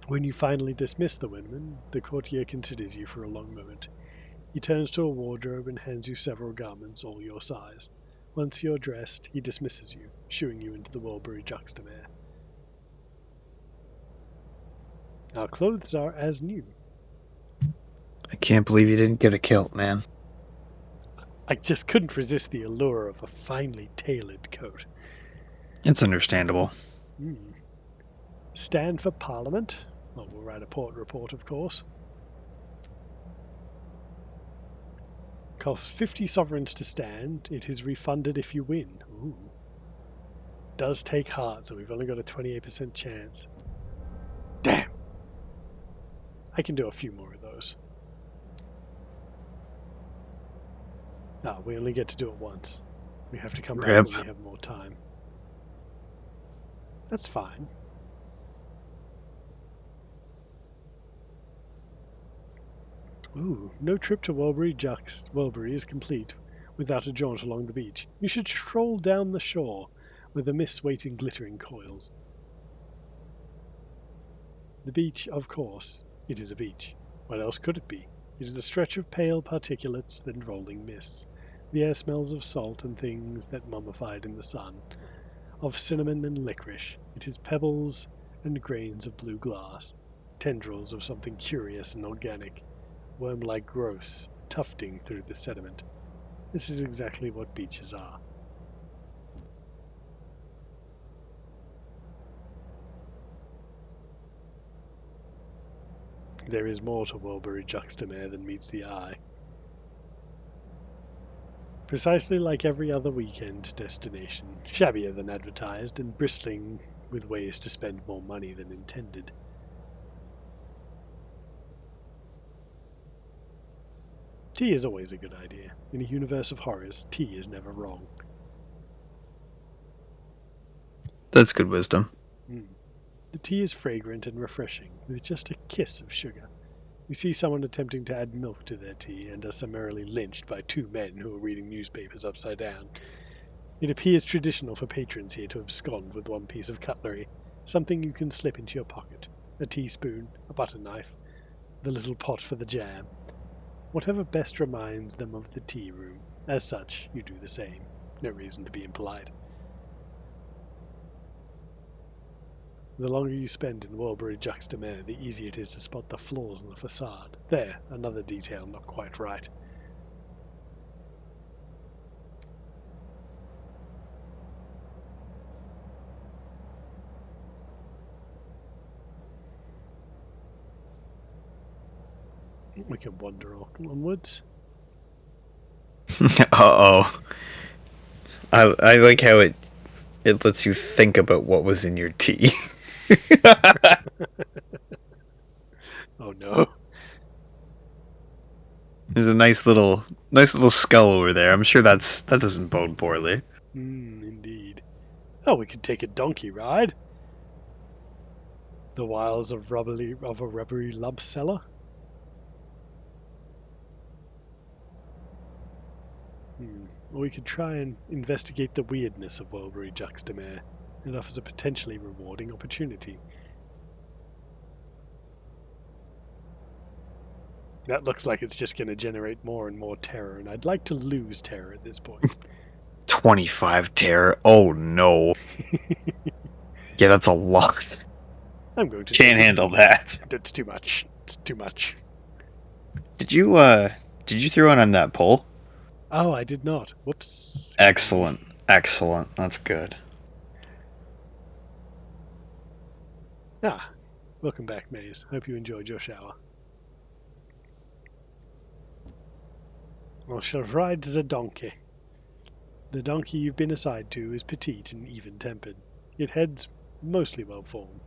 When you finally dismiss the women, the courtier considers you for a long moment. He turns to a wardrobe and hands you several garments, all your size. Once you're dressed, he dismisses you, shooing you into the Mulberry Juxtamer. Our clothes are as new. I can't believe you didn't get a kilt, man. I just couldn't resist the allure of a finely tailored coat. It's understandable. Stand for Parliament. Well, we'll write a port report, of course. Costs 50 sovereigns to stand. It is refunded if you win. Ooh. Does take heart, so we've only got a 28% chance. Damn! I can do a few more of those. No, we only get to do it once. We have to come back when we have more time. That's fine. Ooh, no trip to Welbury is complete without a jaunt along the beach. You should stroll down the shore, where the mists wait in glittering coils. The beach, of course, it is a beach. What else could it be? It is a stretch of pale particulates, then rolling mists. The air smells of salt and things that mummified in the sun, of cinnamon and licorice. It is pebbles and grains of blue glass, tendrils of something curious and organic, worm-like growths tufting through the sediment. This is exactly what beaches are. There is more to Wilbury-Juxtamare than meets the eye. Precisely like every other weekend destination, shabbier than advertised and bristling with ways to spend more money than intended. Tea is always a good idea. In a universe of horrors, tea is never wrong. That's good wisdom. The tea is fragrant and refreshing, with just a kiss of sugar. You see someone attempting to add milk to their tea and are summarily lynched by two men who are reading newspapers upside down. It appears traditional for patrons here to abscond with one piece of cutlery, something you can slip into your pocket. A teaspoon, a butter knife, the little pot for the jam. Whatever best reminds them of the tea room. As such, you do the same. No reason to be impolite. The longer you spend in Wilbury-Juxtamare, the easier it is to spot the flaws in the facade. There, another detail not quite right. We can wander onwards. Uh-oh. I like how it lets you think about what was in your tea. Oh no. There's a nice little skull over there. I'm sure that doesn't bode poorly. Indeed. Oh, we could take a donkey ride. The wiles of a rubbery lump seller. Or we could try and investigate the weirdness of Wilbury-Juxtamare. It offers a potentially rewarding opportunity. That looks like it's just going to generate more and more terror, and I'd like to lose terror at this point. 25 terror? Oh no. Yeah, that's a lot. I'm going to... Can't handle that. That's too much. It's too much. Did you throw it on that pole? Oh, I did not. Whoops. Excellent. Excellent. That's good. Welcome back, Maze. Hope you enjoyed your shower. I shall ride the donkey. The donkey you've been assigned to is petite and even-tempered. It heads mostly well-formed.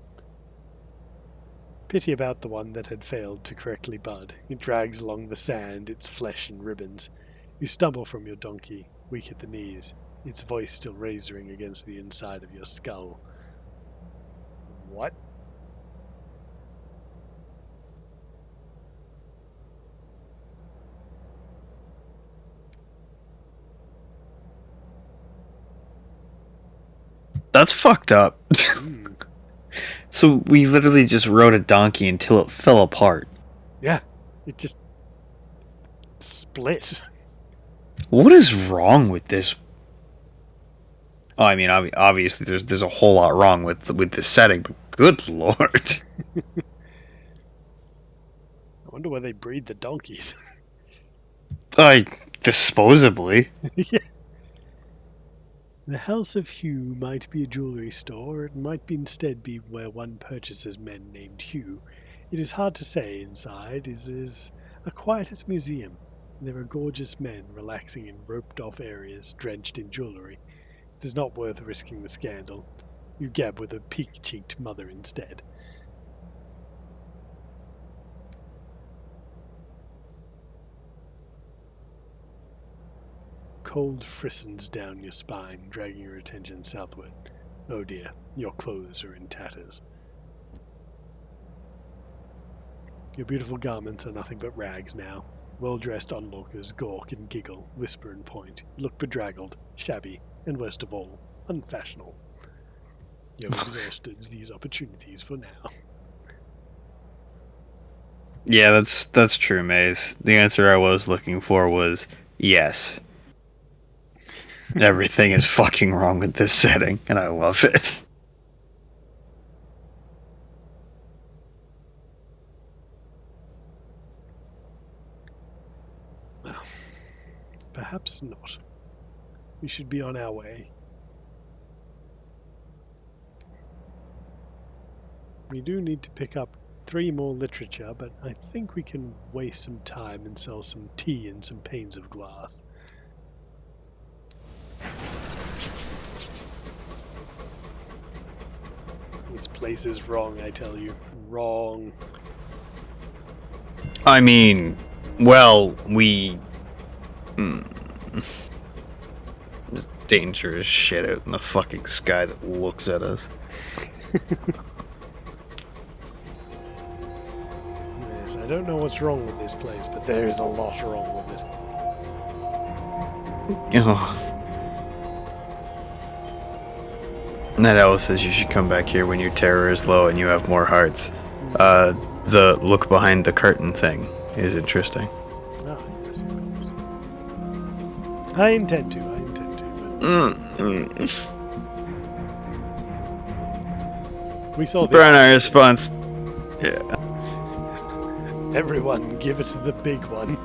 Pity about the one that had failed to correctly bud. It drags along the sand, its flesh in ribbons. You stumble from your donkey, weak at the knees, its voice still razoring against the inside of your skull. What? That's fucked up. So we literally just rode a donkey until it fell apart. Yeah, it just split. What is wrong with this? Oh, I mean, obviously there's a whole lot wrong with this setting, but good lord. I wonder where they breed the donkeys. Disposably. Yeah. The House of Hugh might be a jewellery store, or it might instead be where one purchases men named Hugh. It is hard to say. Inside is a quietest museum. There are gorgeous men relaxing in roped-off areas drenched in jewellery. It is not worth risking the scandal. You gab with a peak-cheeked mother instead. Cold frissons down your spine, dragging your attention southward. Oh dear, your clothes are in tatters. Your beautiful garments are nothing but rags now. Well-dressed onlookers gawk and giggle, whisper and point. You look bedraggled, shabby, and worst of all, unfashionable. You have exhausted these opportunities for now. Yeah, that's true, Maze. The answer I was looking for was yes. Everything is fucking wrong with this setting, and I love it. Well, perhaps not. We should be on our way. We do need to pick up 3 more literature, but I think we can waste some time and sell some tea and some panes of glass. This place is wrong, I tell you. Wrong. I mean, well, we. There's dangerous shit out in the fucking sky that looks at us. Yes, I don't know what's wrong with this place, but there is a lot wrong with it. Oh. That Alice says you should come back here when your terror is low and you have more hearts. The look behind the curtain thing is interesting. Ah, yes, of course. I intend to, but we saw this. Brian, our response. Yeah. Everyone, give it to the big one.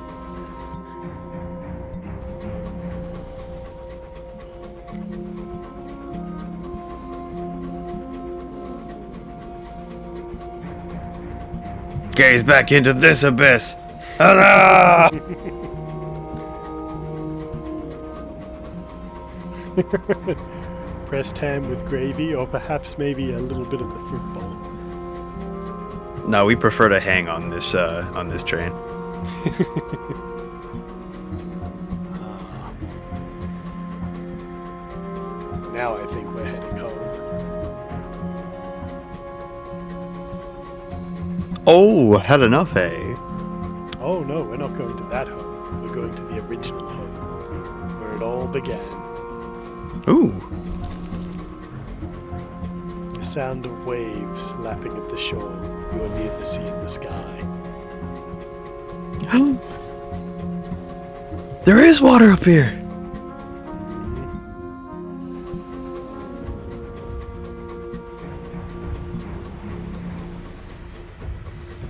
Gaze back into this abyss. Hurrah! Pressed ham with gravy, or perhaps maybe a little bit of the fruit bowl. No, we prefer to hang on this train. Now I think we're heading home. Oh, had enough, eh? Oh no, we're not going to that home. We're going to the original home, where it all began. Ooh. The sound of waves lapping at the shore. You are near the sea in the sky. There is water up here.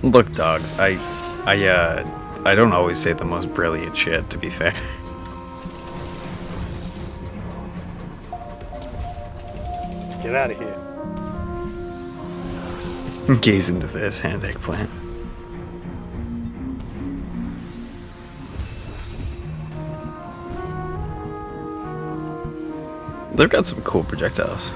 Look, dogs, I don't always say the most brilliant shit, to be fair. Get out of here. Gaze into this hand eggplant. They've got some cool projectiles.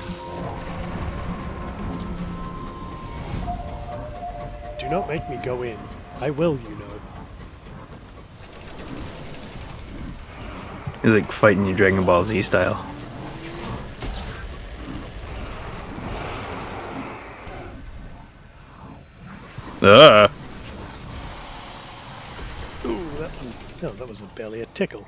Do not make me go in. I will, you know. It's like fighting you Dragon Ball Z style. Ooh, that was barely a tickle.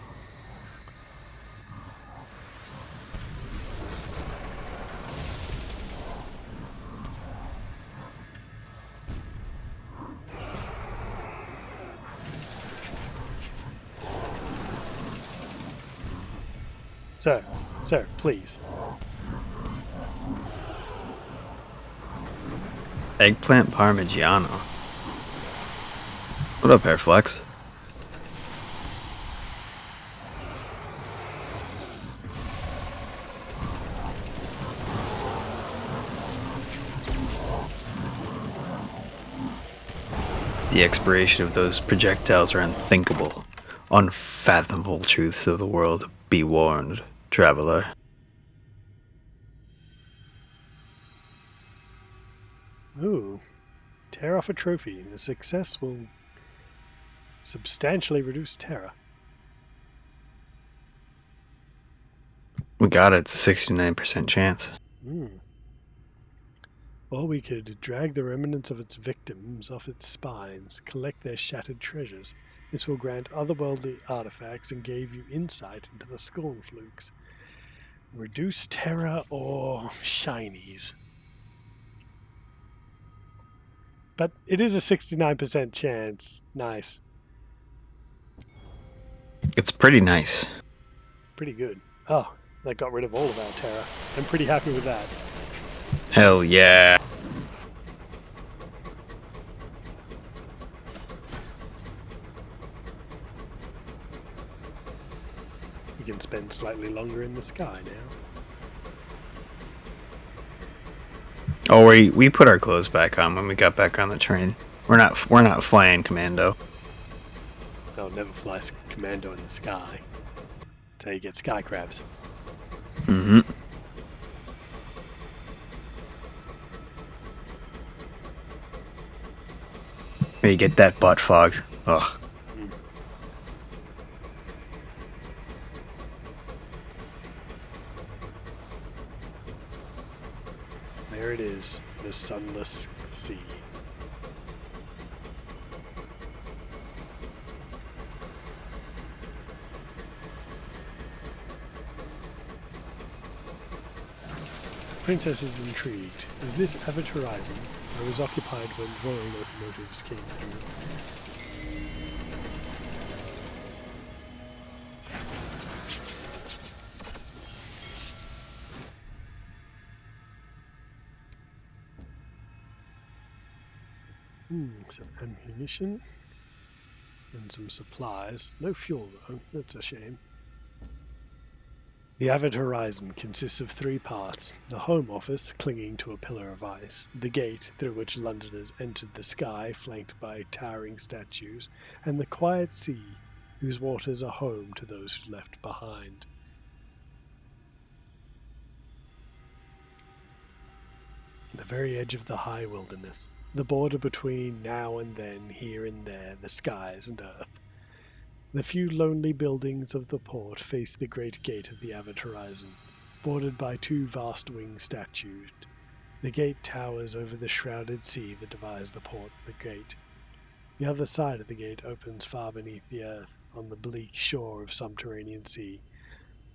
Sir, please. Eggplant Parmigiano. What up, Airflex? The expiration of those projectiles are unthinkable, unfathomable truths of the world. Be warned, traveler. Ooh. Tear off a trophy. The success will substantially reduce terror. We got it. It's a 69% chance. Or we could drag the remnants of its victims off its spines, collect their shattered treasures. This will grant otherworldly artifacts and give you insight into the Scornflukes. Reduce terror or shinies. But it is a 69% chance. Nice. It's pretty nice. Pretty good. Oh, that got rid of all of our terror. I'm pretty happy with that. Hell yeah. We can spend slightly longer in the sky now. Oh, we put our clothes back on when we got back on the train. We're not flying commando. I'll never fly commando in the sky. That's how you get sky crabs. Mm-hmm. Where you get that butt fog. Ugh. There it is, the Sunless Sea. Princess is intrigued. Is this Avid Horizon? I was occupied when royal locomotives came through. Some ammunition and some supplies. No fuel though, that's a shame. The Avid Horizon consists of 3 parts: the Home Office, clinging to a pillar of ice, the gate through which Londoners entered the sky, flanked by towering statues, and the quiet sea, whose waters are home to those who left behind. The very edge of the high wilderness, the border between now and then, here and there, the skies and earth. The few lonely buildings of the port face the great gate of the Avid Horizon, bordered by 2 vast winged statues. The gate towers over the shrouded sea that divides the port and the gate. The other side of the gate opens far beneath the earth, on the bleak shore of subterranean sea.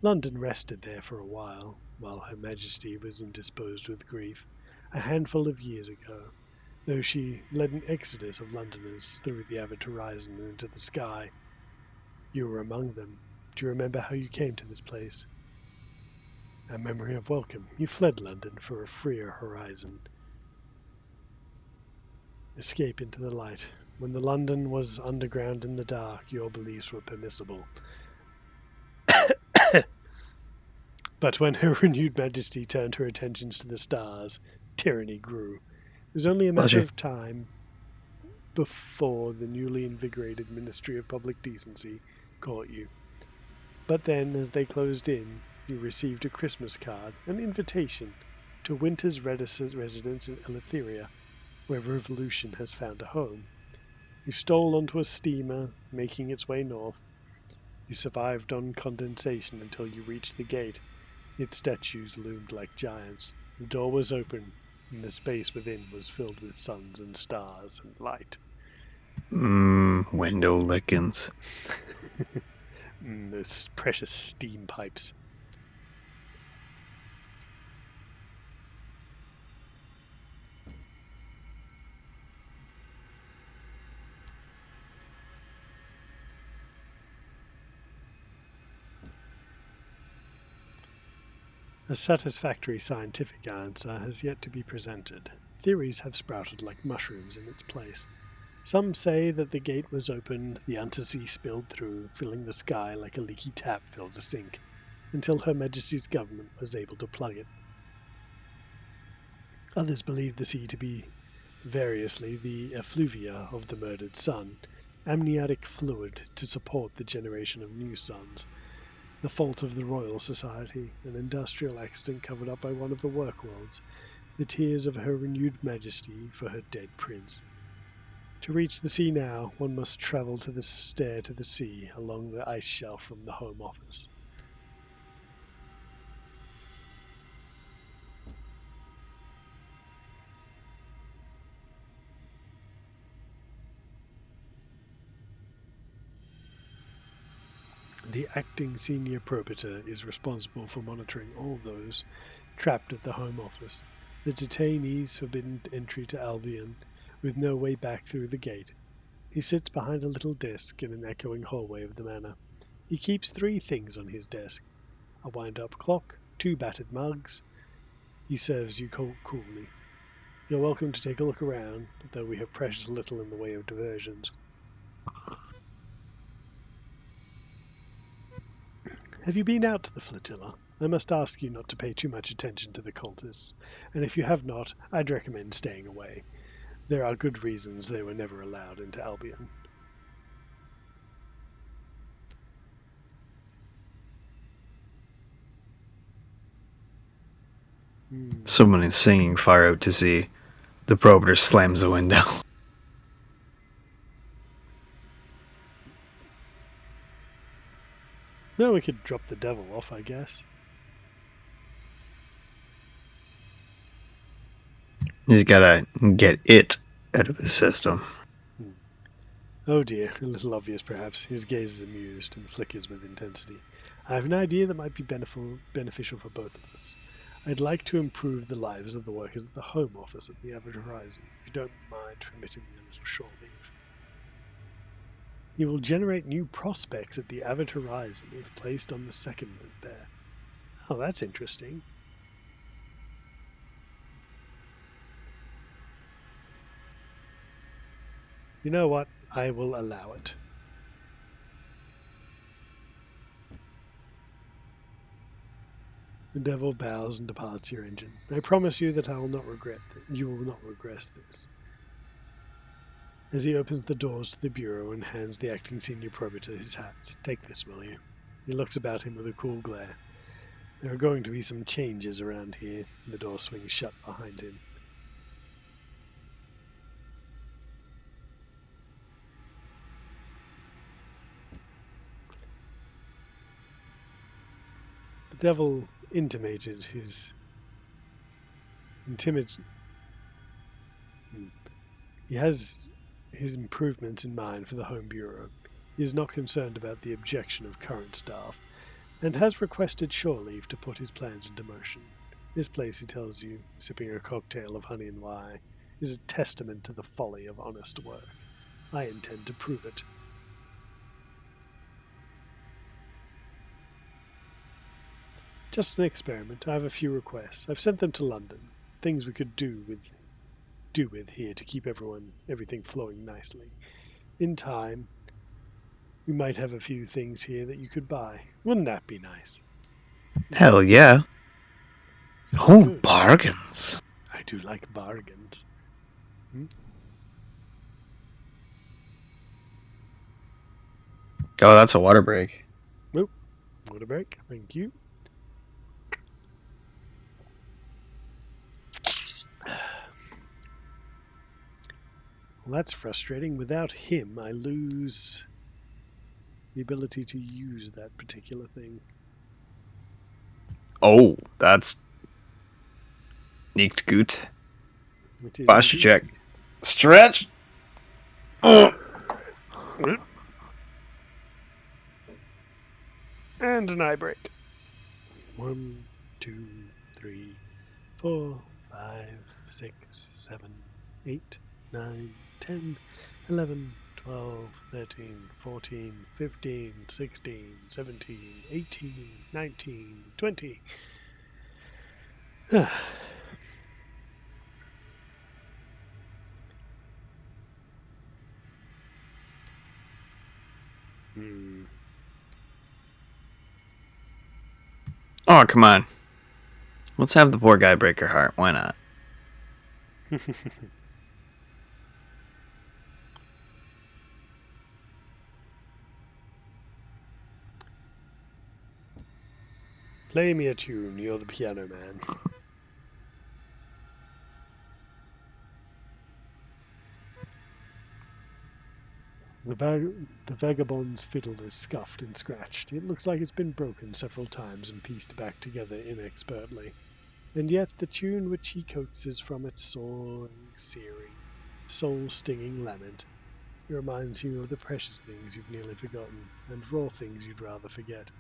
London rested there for a while Her Majesty was indisposed with grief, a handful of years ago, though she led an exodus of Londoners through the Avid Horizon and into the sky. You were among them. Do you remember how you came to this place? A memory of welcome. You fled London for a freer horizon. Escape into the light. When the London was underground in the dark, your beliefs were permissible. But when Her Renewed Majesty turned her attentions to the stars, tyranny grew. It was only a matter of time before the newly invigorated Ministry of Public Decency caught you. But then, as they closed in, you received a Christmas card, an invitation to winter's residence in Eleutheria, where revolution has found a home. You stole onto a steamer, making its way north. You survived on condensation until you reached the gate. Its statues loomed like giants. The door was open, and the space within was filled with suns and stars and light. Window lickings. Those precious steam pipes. A satisfactory scientific answer has yet to be presented. Theories have sprouted like mushrooms in its place. Some say that the gate was opened, the undersea spilled through, filling the sky like a leaky tap fills a sink, until Her Majesty's government was able to plug it. Others believe the sea to be, variously, the effluvia of the murdered sun, amniotic fluid to support the generation of new suns, the fault of the Royal Society, an industrial accident covered up by one of the work-worlds, the tears of Her Renewed Majesty for her dead prince. To reach the sea now, one must travel to the stair to the sea along the ice shelf from the Home Office. The acting senior probator is responsible for monitoring all those trapped at the Home Office. The detainees forbidden entry to Albion with no way back through the gate. He sits behind a little desk in an echoing hallway of the manor. He keeps 3 things on his desk: a wind-up clock, 2 battered mugs. He serves you coolly. You're welcome to take a look around, though we have precious little in the way of diversions. Have you been out to the flotilla? I must ask you not to pay too much attention to the cultists, and if you have not, I'd recommend staying away. There are good reasons they were never allowed into Albion. Someone is singing far out to sea. The probator slams the window. Now we could drop the devil off, I guess. He's gotta get it out of his system. Oh dear, a little obvious perhaps. His gaze is amused and flickers with intensity. I have an idea that might be beneficial for both of us. I'd like to improve the lives of the workers at the Home Office at the Avid Horizon, if you don't mind permitting me a little shore leave. You will generate new prospects at the Avid Horizon if placed on the second loop there. Oh, that's interesting. You know what? I will allow it. The devil bows and departs your engine. I promise you that I will not regret that. You will not regret this. As he opens the doors to the bureau and hands the acting senior probator his hats. Take this, will you? He looks about him with a cool glare. There are going to be some changes around here. The door swings shut behind him. The devil intimated his He has his improvements in mind for the Home Bureau. He is not concerned about the objection of current staff, and has requested shore leave to put his plans into motion. This place, he tells you, sipping a cocktail of honey and wine, is a testament to the folly of honest work. I intend to prove it. Just an experiment. I have a few requests. I've sent them to London. Things we could do with here to keep everything flowing nicely. In time, we might have a few things here that you could buy. Wouldn't that be nice? Hell yeah. Sounds good. Bargains. I do like bargains. Oh, that's a water break. Nope. Water break. Thank you. Well, that's frustrating. Without him, I lose the ability to use that particular thing. Oh, that's nicht gut. Posture check. Stretch. And an eye break. 1, 2, 3, 4, 5, 6, 7, 8, 9, 10, 11, 12, 13, 14, 15, 16, 17, 18, 19, 20. Oh, come on. Let's have the poor guy break her heart. Why not? Play me a tune. You're the piano man. The vagabond's fiddle is scuffed and scratched. It looks like it's been broken several times and pieced back together inexpertly. And yet the tune which he coaxes from its soaring, searing, soul-stinging lament reminds you of the precious things you've nearly forgotten, and raw things you'd rather forget.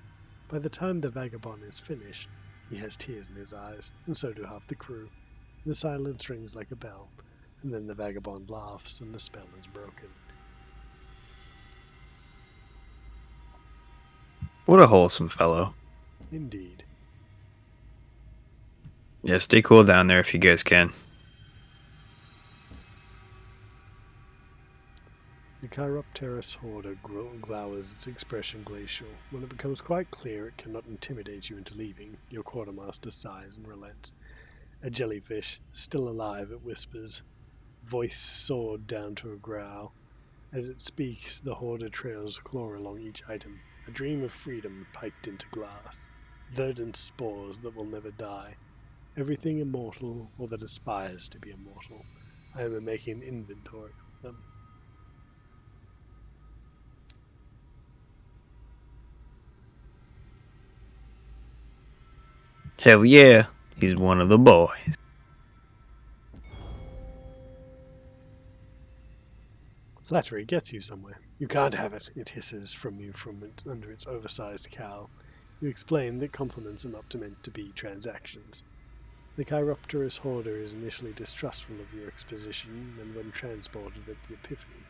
By the time the vagabond is finished, he has tears in his eyes, and so do half the crew. The silence rings like a bell. And then the vagabond laughs and the spell is broken. What a wholesome fellow. Indeed. Yeah, stay cool down there if you guys can. The Chiropterus Horder glowers, its expression glacial. When it becomes quite clear it cannot intimidate you into leaving, your quartermaster sighs and relents. A jellyfish, still alive, it whispers, voice soared down to a growl. As it speaks, the Horder trails claw along each item, a dream of freedom piped into glass. Verdant spores that will never die. Everything immortal or that aspires to be immortal. I am making inventory of them. Hell yeah, he's one of the boys. Flattery gets you somewhere. You can't have it, it hisses from you from under its oversized cowl. You explain that compliments are not meant to be transactions. The Chiropterus Horder is initially distrustful of your exposition, and when transported at the Epiphany.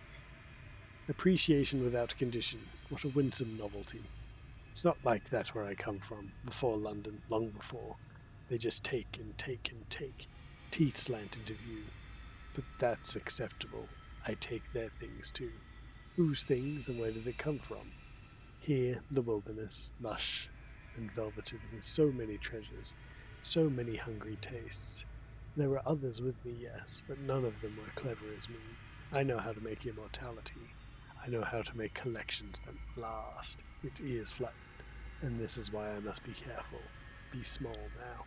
Appreciation without condition. What a winsome novelty. It's not like that where I come from, before London, long before. They just take and take and take, teeth slanted to view. But that's acceptable. I take their things too. Whose things and where did it come from? Here, the wilderness, lush and velveted with so many treasures, so many hungry tastes. There were others with me, yes, but none of them were clever as me. I know how to make immortality. I know how to make collections that last. Its ears flattened, and this is why I must be careful. Be small now.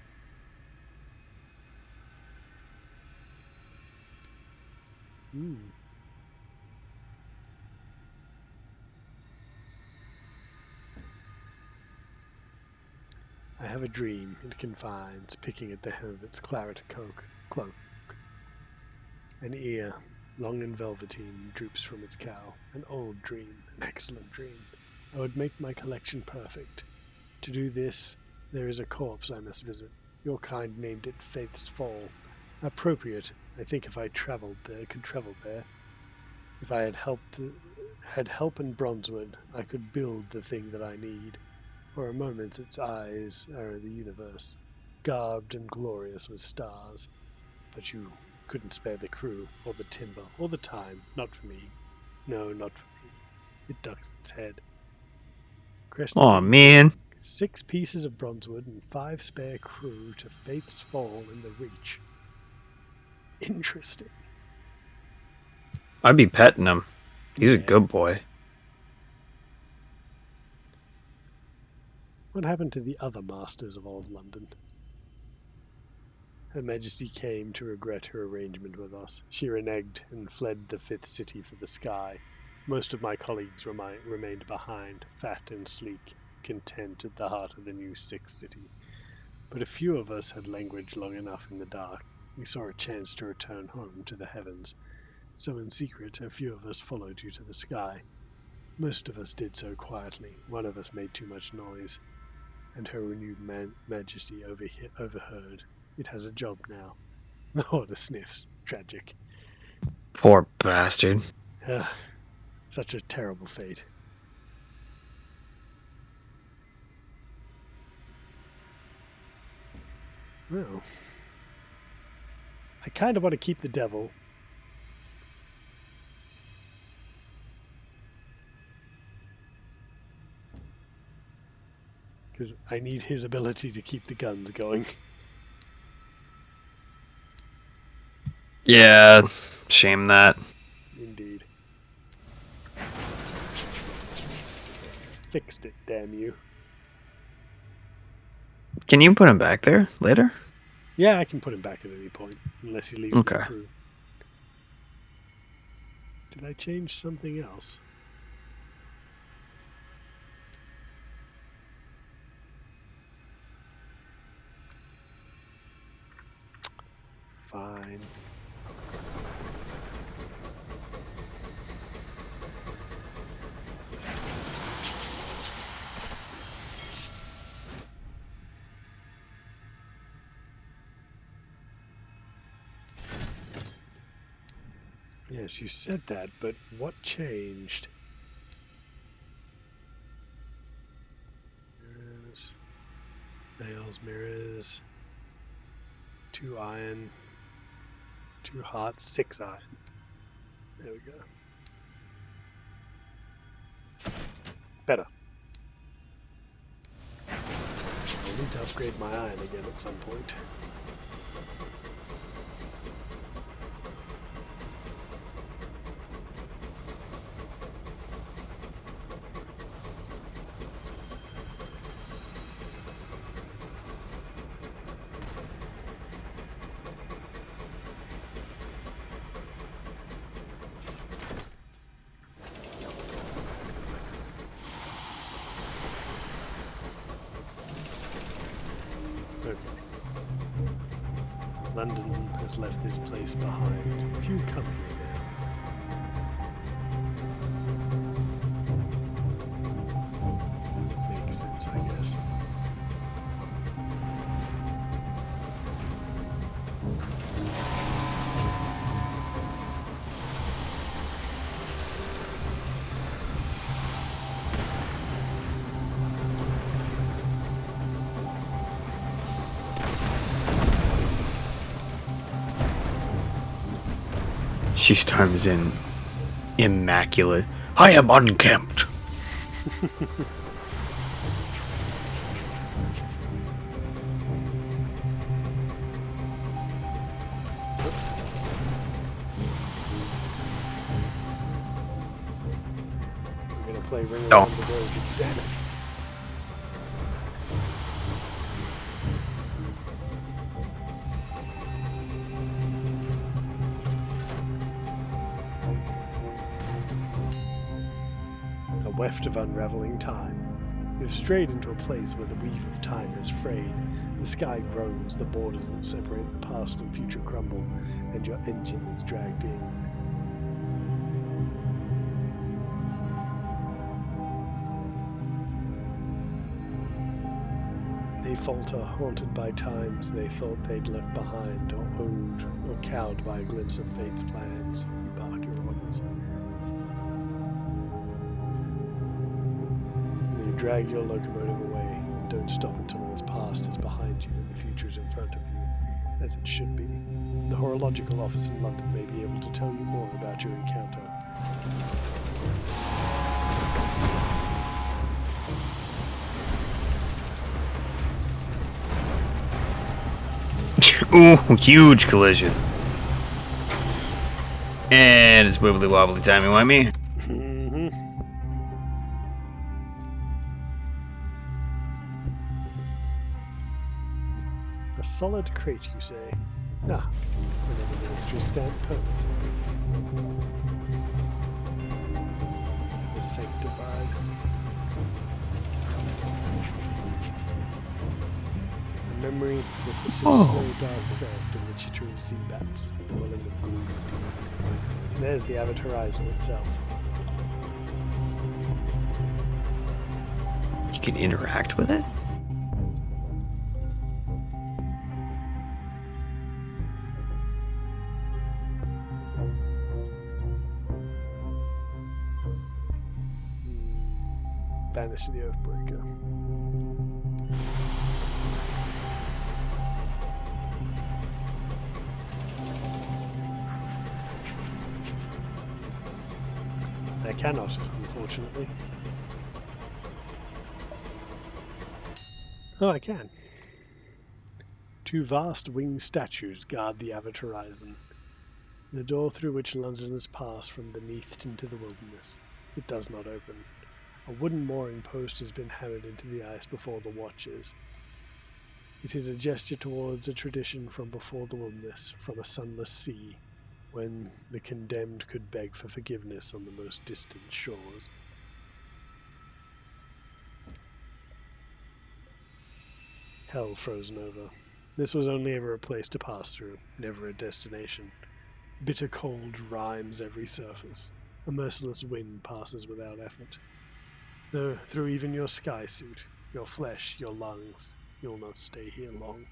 I have a dream, it confides, picking at the hem of its claret cloak. An ear, long and velveteen, droops from its cowl. An old dream, an excellent dream. I would make my collection perfect. To do this, there is a corpse I must visit. Your kind named it Faith's Fall. Appropriate, I think, if I could travel there. If I had help in Bronzewood, I could build the thing that I need. For a moment its eyes are the universe, garbed and glorious with stars. But you couldn't spare the crew, or the timber, or the time. Not for me. No, not for me. It ducks its head. Crested Aw, Big man. 6 pieces of bronzewood and 5 spare crew to Faith's Fall in the Reach. Interesting. I'd be petting him. He's a Yeah. good boy. What happened to the other masters of old London? Her Majesty came to regret her arrangement with us. She reneged and fled the 5th city for the sky. Most of my colleagues remained behind, fat and sleek, content at the heart of the new 6th city. But a few of us had languished long enough in the dark. We saw a chance to return home to the heavens. So in secret, a few of us followed you to the sky. Most of us did so quietly. One of us made too much noise, and her renewed majesty overheard. It has a job now. The Horder sniffs. Tragic. Poor bastard. Such a terrible fate. Well, I kind of want to keep the devil. Because I need his ability to keep the guns going. Yeah, shame that. Indeed. Fixed it, damn you. Can you put him back there later? Yeah, I can put him back at any point, unless he leaves Okay. the crew. Did I change something else? Fine. Yes, you said that, but what changed? Mirrors, nails, mirrors, 2 iron, 2 hearts, 6 iron. There we go. Better. I'll need to upgrade my iron again at some point. London has left this place behind. Few company there. Makes sense, I guess. She storms in, immaculate. I am unkempt. Oops. We're gonna play Ring Around the Rosie. Damn it. Weft of unraveling time. You have strayed into a place where the weave of time has frayed. The sky groans, the borders that separate the past and future crumble, and your engine is dragged in. They falter, haunted by times they thought they'd left behind, or owed, or cowed by a glimpse of fate's plans. You bark your orders. Drag your locomotive away and don't stop until the past is behind you and the future is in front of you, as it should be. The horological office in London may be able to tell you more about your encounter. Ooh, huge collision. And it's wibbly wobbly timey-wimey. A solid crate, you say? Ah, another ministry stamp permit. The sanctified. A memory that the slow dark served in the chitter of Z-bats, the welling of gloom. There's the avid horizon itself. You can interact with it? Banish the Oathbreaker. I cannot, unfortunately. Oh, I can. 2 vast winged statues guard the avid horizon. The door through which Londoners pass from beneath into the wilderness. It does not open. A wooden mooring post has been hammered into the ice before the watches. It is a gesture towards a tradition from before the wilderness, from a sunless sea, when the condemned could beg for forgiveness on the most distant shores. Hell frozen over. This was only ever a place to pass through, never a destination. Bitter cold rimes every surface. A merciless wind passes without effort. Though through even your sky suit, your flesh, your lungs, you'll not stay here long.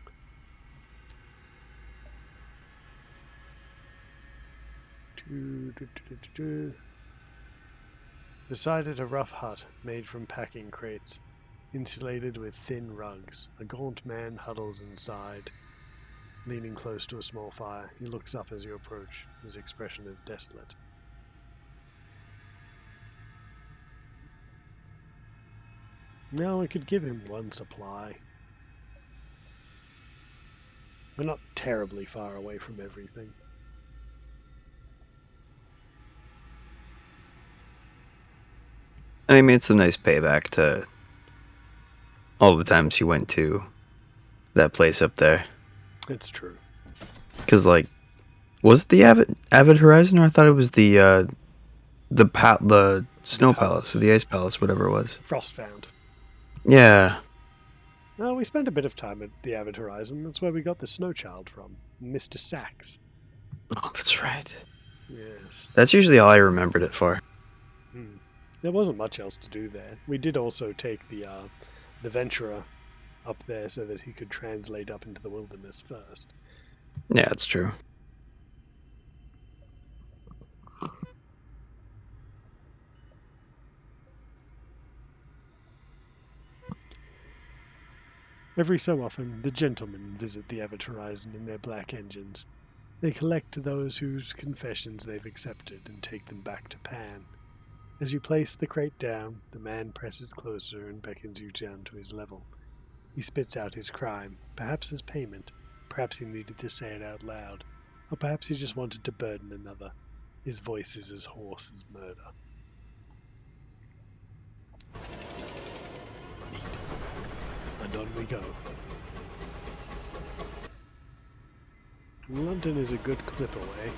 Beside it, a rough hut made from packing crates, insulated with thin rugs. A gaunt man huddles inside, leaning close to a small fire. He looks up as you approach. His expression is desolate. No, I could give him one supply. We're not terribly far away from everything. I mean, it's a nice payback to all the times you went to that place up there. It's true. Because, like, was it the Avid Horizon, or I thought it was the Snow Palace, or the Ice Palace, whatever it was. Frostfound. Yeah. Well, we spent a bit of time at the Avid Horizon. That's where we got the Snow Child from, Mr. Sachs. Oh, that's right. Yes. That's usually all I remembered it for. There wasn't much else to do there. We did also take the Venturer up there so that he could translate up into the wilderness first. Yeah, that's true. Every so often, the gentlemen visit the Avid Horizon in their black engines. They collect those whose confessions they've accepted and take them back to Pan. As you place the crate down, the man presses closer and beckons you down to his level. He spits out his crime, perhaps as payment, perhaps he needed to say it out loud, or perhaps he just wanted to burden another. His voice is as hoarse as murder. Neat. And on we go. London is a good clip away.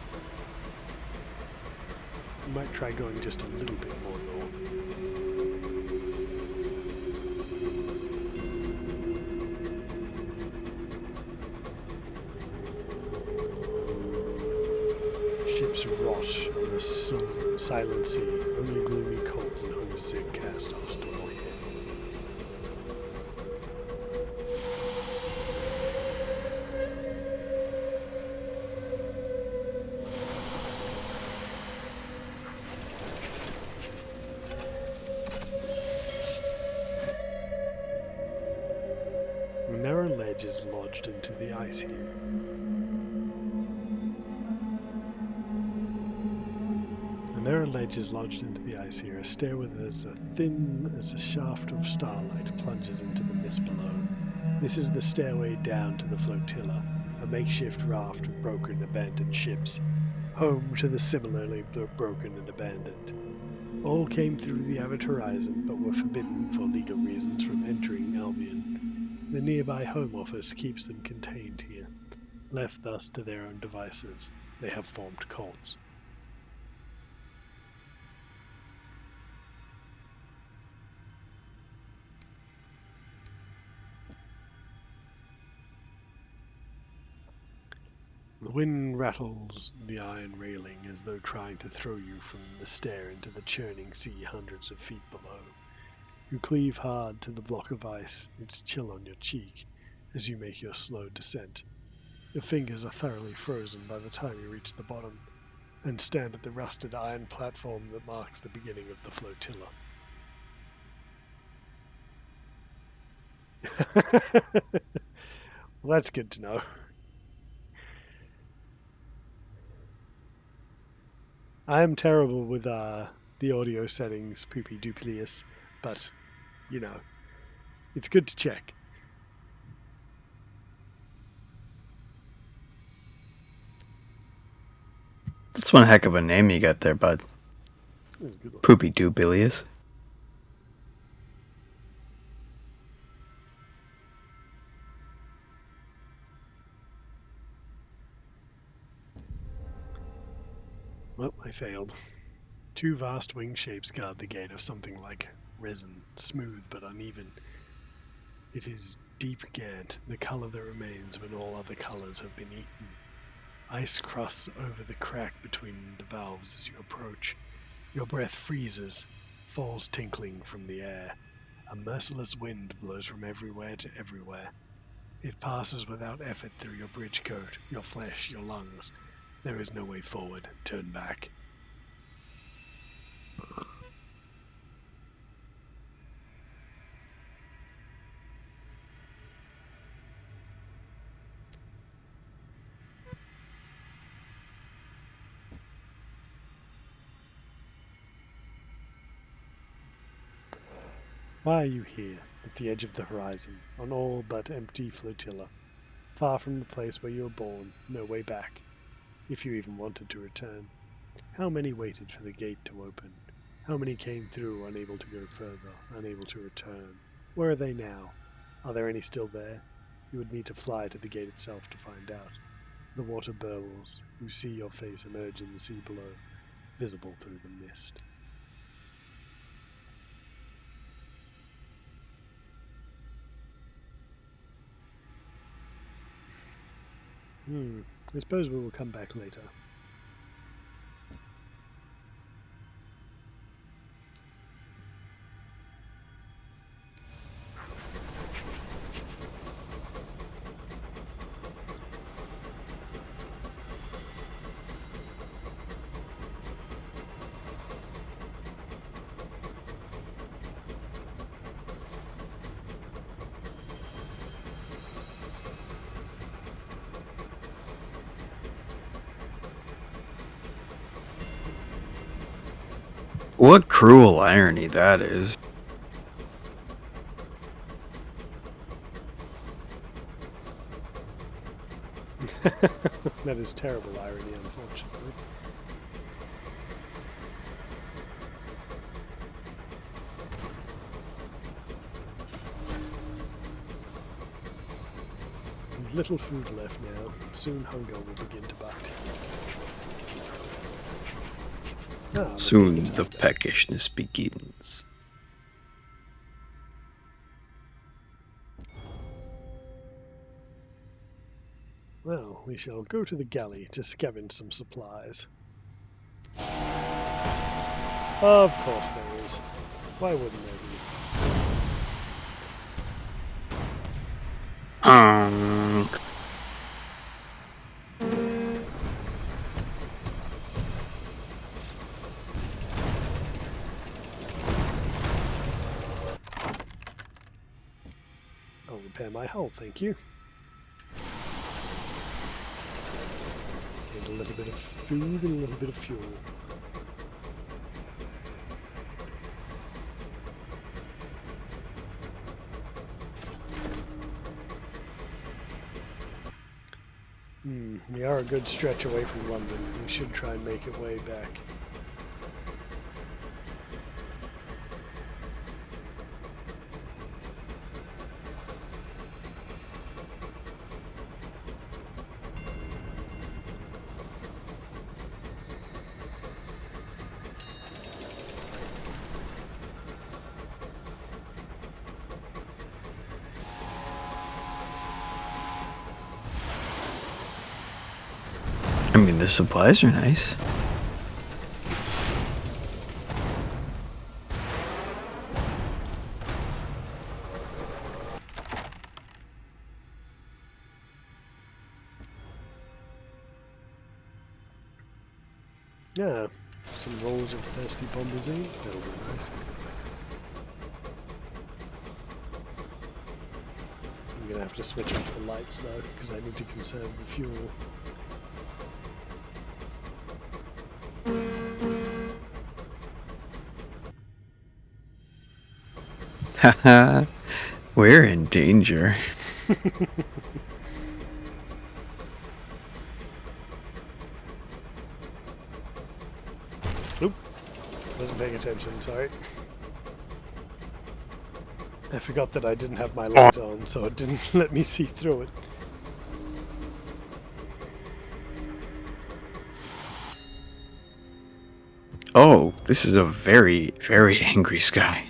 We might try going just a little bit more north. Ships rot on the silent sea. Only gloomy cults and homesick cast-offs dwell here. A narrow ledge is lodged into the ice here. A narrow ledge is lodged into the ice here, a stairway as thin as a shaft of starlight plunges into the mist below. This is the stairway down to the flotilla, a makeshift raft of broken, abandoned ships, home to the similarly broken and abandoned. All came through the Avid Horizon, but were forbidden, for legal reasons, from entering Albion. The nearby Home Office keeps them contained here. Left thus to their own devices, they have formed cults. The wind rattles the iron railing as though trying to throw you from the stair into the churning sea hundreds of feet below. You cleave hard to the block of ice, its chill on your cheek, as you make your slow descent. Your fingers are thoroughly frozen by the time you reach the bottom, and stand at the rusted iron platform that marks the beginning of the flotilla. Well, that's good to know. I am terrible with the audio settings, poopy duplius, but, you know, it's good to check. That's one heck of a name you got there, bud. Poopy Dubilius. Well, I failed. Two vast wing shapes guard the gate of something like resin, smooth but uneven. It is deep gant, the colour that remains when all other colours have been eaten. Ice crusts over the crack between the valves as you approach. Your breath freezes, falls tinkling from the air. A merciless wind blows from everywhere to everywhere. It passes without effort through your bridge coat, your flesh, your lungs. There is no way forward. Turn back. Why are you here, at the edge of the horizon, on all but empty flotilla, far from the place where you were born, no way back, if you even wanted to return? How many waited for the gate to open? How many came through, unable to go further, unable to return? Where are they now? Are there any still there? You would need to fly to the gate itself to find out. The water burbles. You see your face emerge in the sea below, visible through the mist. I suppose we will come back later. What cruel irony that is. That is terrible irony, unfortunately. With little food left now. Soon hunger will begin to bite. Soon the peckishness begins. Well, we shall go to the galley to scavenge some supplies. Of course there is. Why wouldn't there be? I'll repair my hull, thank you. And a little bit of food and a little bit of fuel. We are a good stretch away from London. We should try and make it way back. I mean, the supplies are nice. Yeah, some rolls of thirsty bombazine. That'll be nice. I'm gonna have to switch off the lights though, because I need to conserve the fuel. Haha, we're in danger. Oop, wasn't paying attention, sorry. I forgot that I didn't have my light on, so it didn't let me see through it. Oh, this is a very, very angry sky.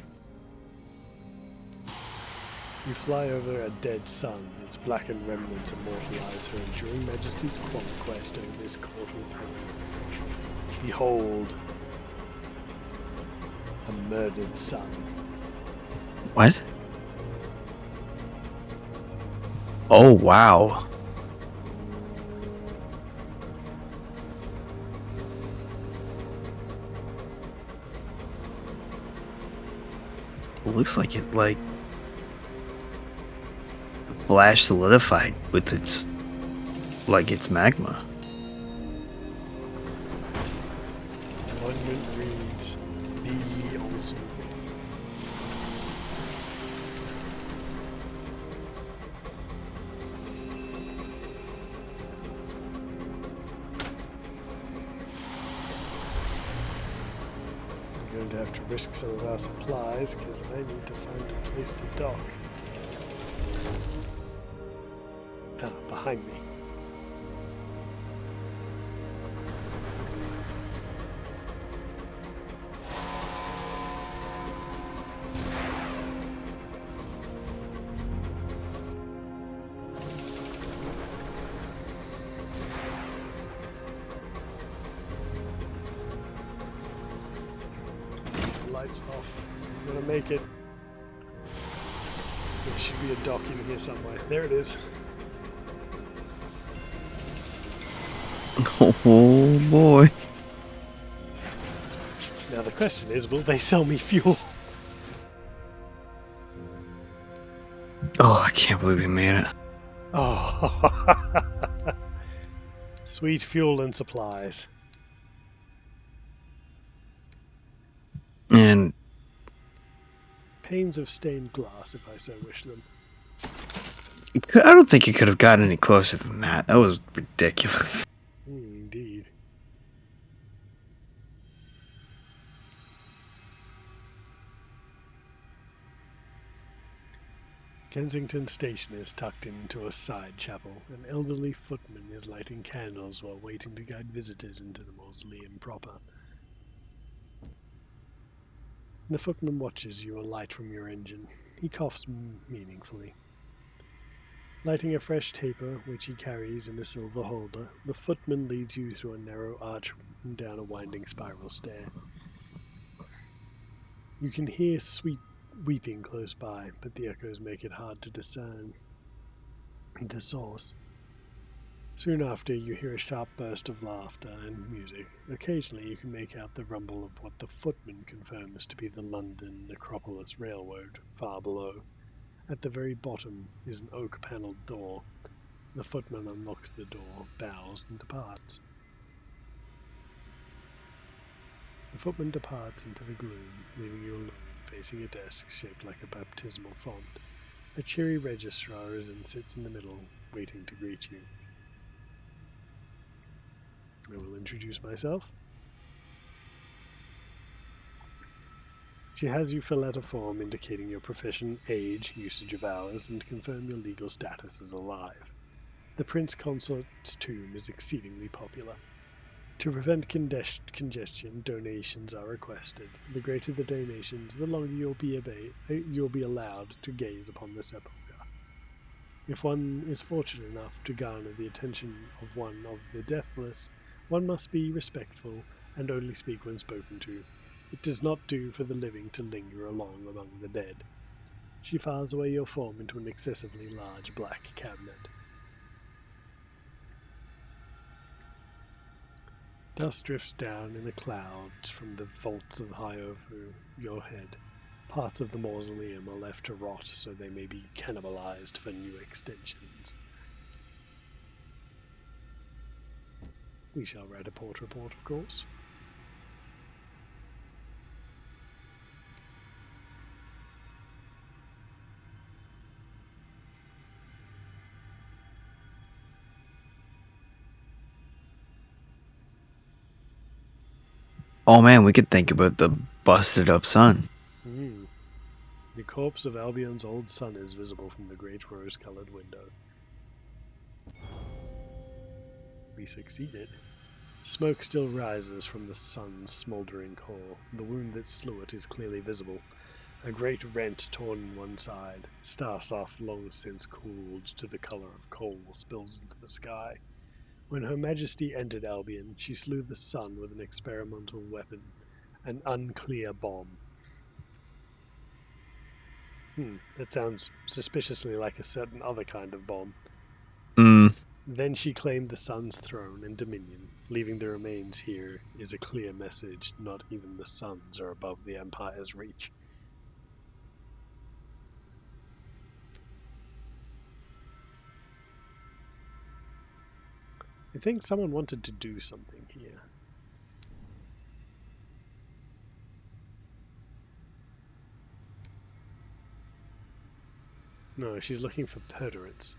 You fly over a dead sun. Its blackened remnants immortalize her enduring majesty's conquest over this courtly plain. Behold, a murdered sun. What? Oh, wow. It looks like it, like, flash solidified with its, like, its magma. Monument reads, "Be ye also." I'm going to have to risk some of our supplies because I need to find a place to dock. Ah, behind me. Lights off. I'm gonna make it. There should be a dock in here somewhere. There it is. Oh boy. Now the question is, will they sell me fuel? Oh, I can't believe we made it. Oh, sweet fuel and supplies. And Panes of stained glass, if I so wish them. I don't think you could have gotten any closer than that. That was ridiculous. Indeed. Kensington Station is tucked into a side chapel. An elderly footman is lighting candles while waiting to guide visitors into the mausoleum proper. The footman watches you alight from your engine. He coughs meaningfully. Lighting a fresh taper, which he carries in a silver holder, the footman leads you through a narrow arch and down a winding spiral stair. You can hear sweet weeping close by, but the echoes make it hard to discern the source. Soon after, you hear a sharp burst of laughter and music. Occasionally, you can make out the rumble of what the footman confirms to be the London Necropolis Railroad, far below. At the very bottom is an oak-panelled door. The footman unlocks the door, bows, and departs. The footman departs into the gloom, leaving you alone, facing a desk shaped like a baptismal font. A cheery registrar sits in the middle, waiting to greet you. I will introduce myself. She has you fill out a form indicating your profession, age, usage of hours, and confirm your legal status as alive. The Prince Consort's tomb is exceedingly popular. To prevent congestion, donations are requested. The greater the donations, the longer you'll be allowed to gaze upon the sepulchre. If one is fortunate enough to garner the attention of one of the deathless, one must be respectful and only speak when spoken to. It does not do for the living to linger along among the dead. She files away your form into an excessively large black cabinet. Dust drifts down in a cloud from the vaults of high over your head. Parts of the mausoleum are left to rot so they may be cannibalized for new extensions. We shall write a port report, of course. Oh man, we could think about the busted up sun. The corpse of Albion's old sun is visible from the great rose-coloured window. We succeeded. Smoke still rises from the sun's smouldering core. The wound that slew it is clearly visible. A great rent torn in one side. Starsoft, long since cooled to the colour of coal, spills into the sky. When Her Majesty entered Albion, she slew the sun with an experimental weapon, an unclear bomb. That sounds suspiciously like a certain other kind of bomb. Then she claimed the sun's throne and dominion. Leaving the remains here is a clear message. Not even the suns are above the Empire's reach. I think someone wanted to do something here. No, she's looking for perderets.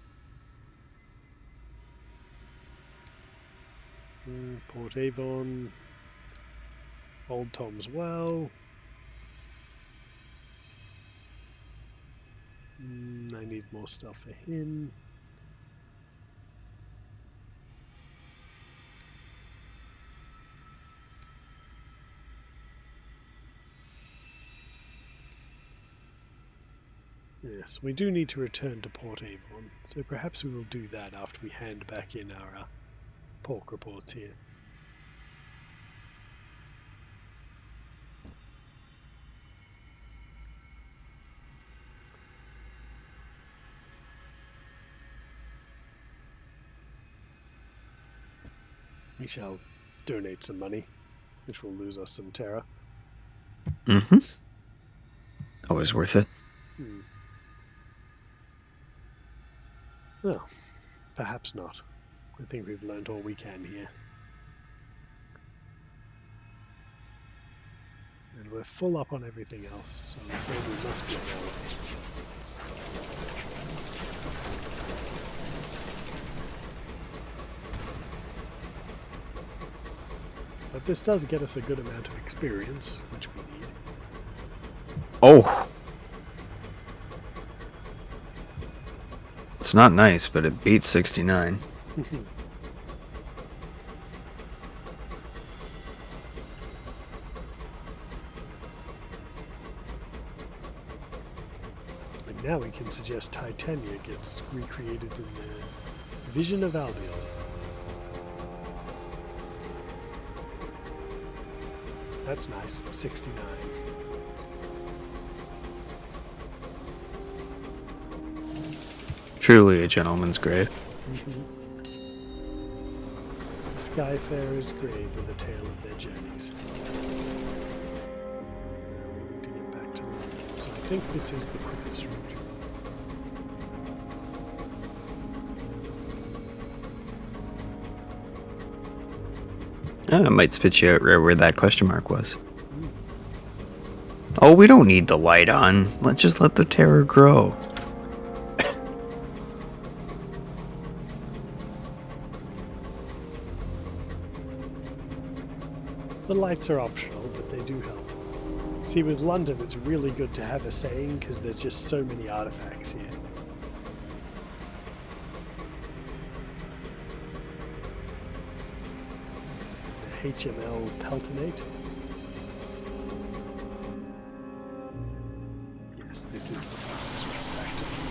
Port Avon. Old Tom's Well. I need more stuff for him. Yes, we do need to return to Port Avon, so perhaps we will do that after we hand back in our pork reports here. We shall donate some money, which will lose us some terror. Mm-hmm. Always worth it. Well, perhaps not. I think we've learned all we can here. And we're full up on everything else, so I'm afraid we must be on our way. But this does get us a good amount of experience, which we need. Oh! It's not nice, but it beats 69. And now we can suggest Titania gets recreated in the Vision of Albion. That's nice, 69. Truly a gentleman's grave. The Skyfarer's grave with a tale of their journeys. Now we need to get back to London, so I think this is the quickest route. I might spit you out right where that question mark was. Oh, we don't need the light on. Let's just let the terror grow. The lights are optional, but they do help. See, with London, it's really good to have a saying because there's just so many artifacts here. The HML Peltonate. Yes, this is the fastest route back to London.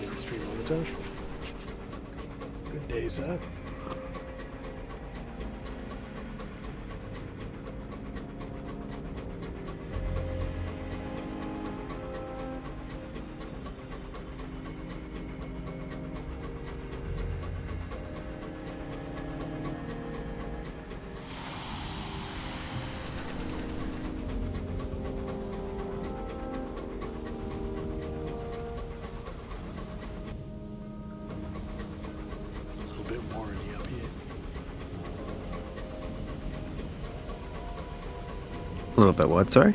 Ministry monitor. Good day, sir. A little bit what, sorry?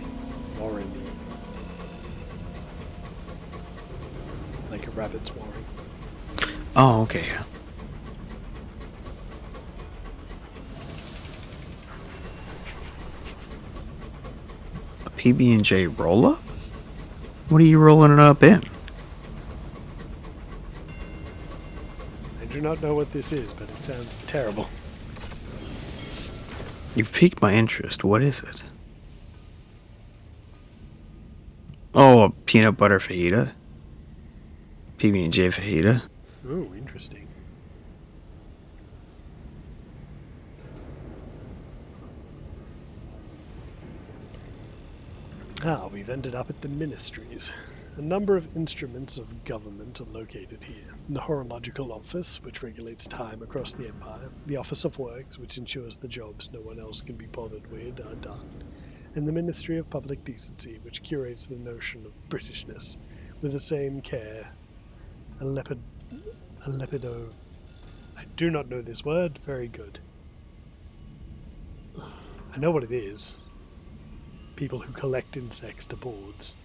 Warren. Like a rabbit's warren. Oh, okay, yeah. A PB&J roll-up? What are you rolling it up in? I do not know what this is, but it sounds terrible. You've piqued my interest. What is it? Oh, a peanut butter fajita? PB&J fajita? Oh, interesting. Ah, we've ended up at the ministries. A number of instruments of government are located here. The Horological Office, which regulates time across the Empire. The Office of Works, which ensures the jobs no one else can be bothered with, are done. and the Ministry of Public Decency, which curates the notion of Britishness with the same care. A lepido. I do not know this word. Very good. I know what it is. People who collect insects to boards.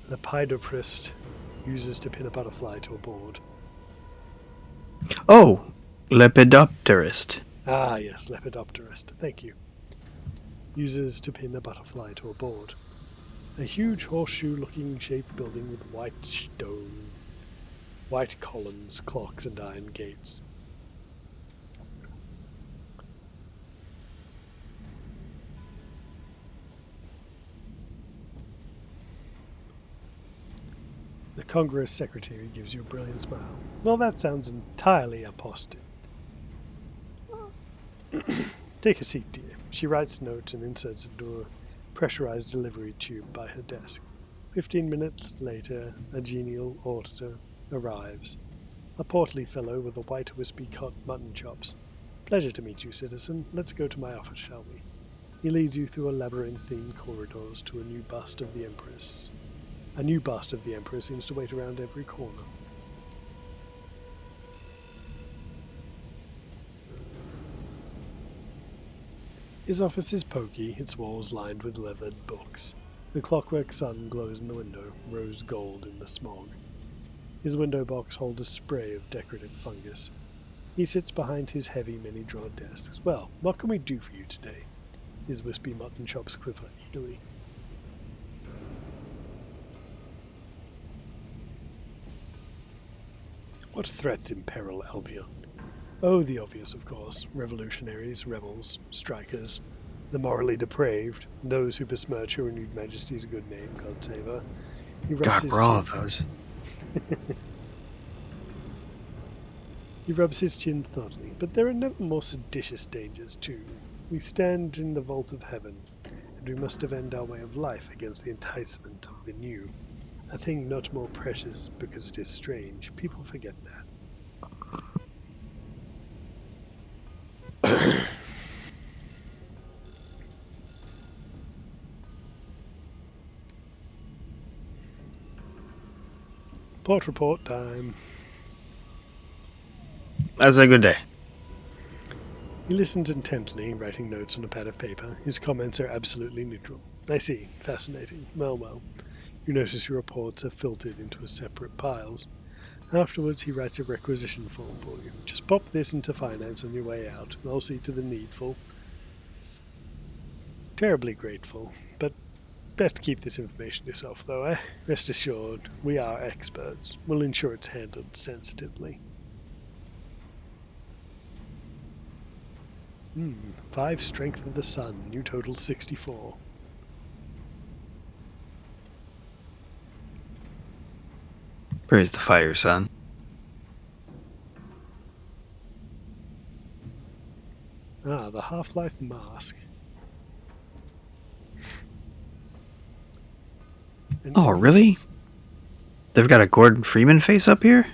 Lepidoprist uses to pin a butterfly to a board. Oh, Lepidopterist. Ah, yes, Lepidopterist. Thank you. Uses to pin a butterfly to a board. A huge horseshoe-looking shaped building with white columns, clocks, and iron gates. The Congress Secretary gives you a brilliant smile. Well, that sounds entirely apostate. Take a seat, dear. She writes a note and inserts it into a pressurized delivery tube by her desk. 15 minutes later, a genial auditor arrives. A portly fellow with a white wispy-cut mutton chops. Pleasure to meet you, citizen. Let's go to my office, shall we? He leads you through a labyrinthine corridors to a new bust of the Empress. A new bust of the Emperor seems to wait around every corner. His office is poky, its walls lined with leathered books. The clockwork sun glows in the window, rose gold in the smog. His window box holds a spray of decorative fungus. He sits behind his heavy many-drawer desks. Well, what can we do for you today? His wispy mutton chops quiver eagerly. What threats imperil Albion? Oh, the obvious, of course. Revolutionaries, rebels, strikers, the morally depraved, those who besmirch her renewed majesty's good name, God save her. God, we're all of those. He rubs his chin thoughtfully. But there are never more seditious dangers, too. We stand in the vault of heaven, and we must defend our way of life against the enticement of the new. A thing not more precious because it is strange. People forget that. Port report time. That's a good day. He listens intently, writing notes on a pad of paper. His comments are absolutely neutral. I see. Fascinating. Well. You notice your reports are filtered into separate piles. Afterwards, he writes a requisition form for you. Just pop this into finance on your way out, and I'll see to the needful. Terribly grateful, but best keep this information yourself, though, eh? Rest assured, we are experts. We'll ensure it's handled sensitively. 5 strength of the sun, new total 64. Praise the fire, son. Ah, the Half-Life mask. Oh, really? They've got a Gordon Freeman face up here?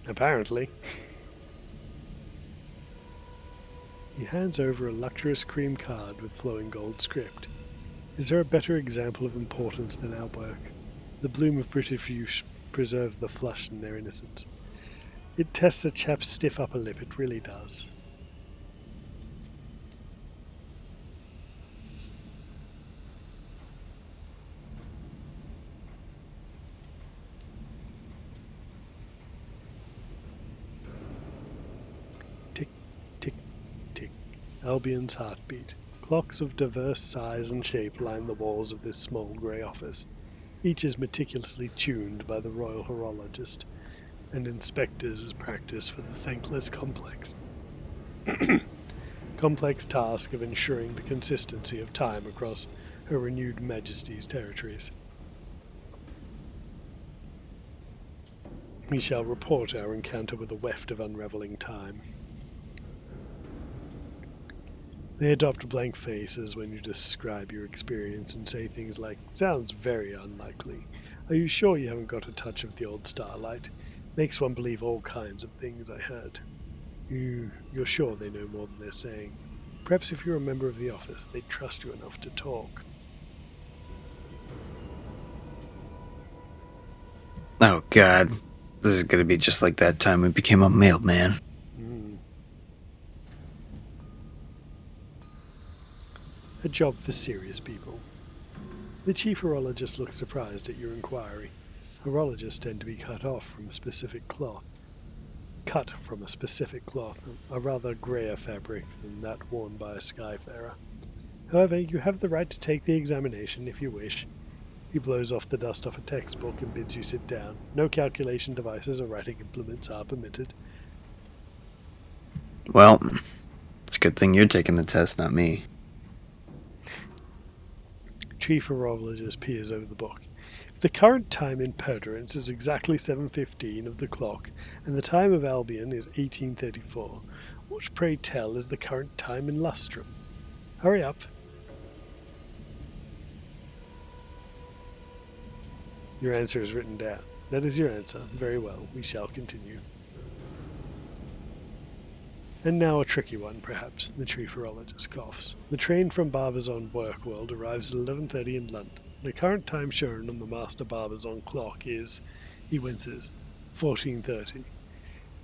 Apparently. He hands over a luxurious cream card with flowing gold script. Is there a better example of importance than our work? The bloom of British youth preserve the flush in their innocence. It tests a chap's stiff upper lip, it really does. Tick, tick, tick. Albion's heartbeat. Clocks of diverse size and shape line the walls of this small grey office. Each is meticulously tuned by the royal horologist, and inspectors practice for the thankless complex task of ensuring the consistency of time across Her Renewed Majesty's territories. We shall report our encounter with a weft of unravelling time. They adopt blank faces when you describe your experience and say things like, "Sounds very unlikely. Are you sure you haven't got a touch of the old starlight? Makes one believe all kinds of things I heard." You're sure they know more than they're saying. Perhaps if you're a member of the office, they'd trust you enough to talk. Oh God, this is gonna be just like that time we became a mailman. A job for serious people. The chief horologist looked surprised at your inquiry. Horologists tend to be cut from a specific cloth, a rather greyer fabric than that worn by a skyfarer. However, you have the right to take the examination if you wish. He blows off the dust off a textbook and bids you sit down. No calculation devices or writing implements are permitted. Well, it's a good thing you're taking the test, not me. Chief horologist peers over the book. If the current time in Perderance is exactly 7:15 of the clock, and the time of Albion is 1834, what, pray tell, is the current time in Lustrum? Hurry up. Your answer is written down. That is your answer. Very well. We shall continue. And now a tricky one, perhaps, the chief horologist coughs. The train from Barbizon Workworld arrives at 11:30 in London. The current time shown on the Master Barbizon clock is, he winces, 14:30.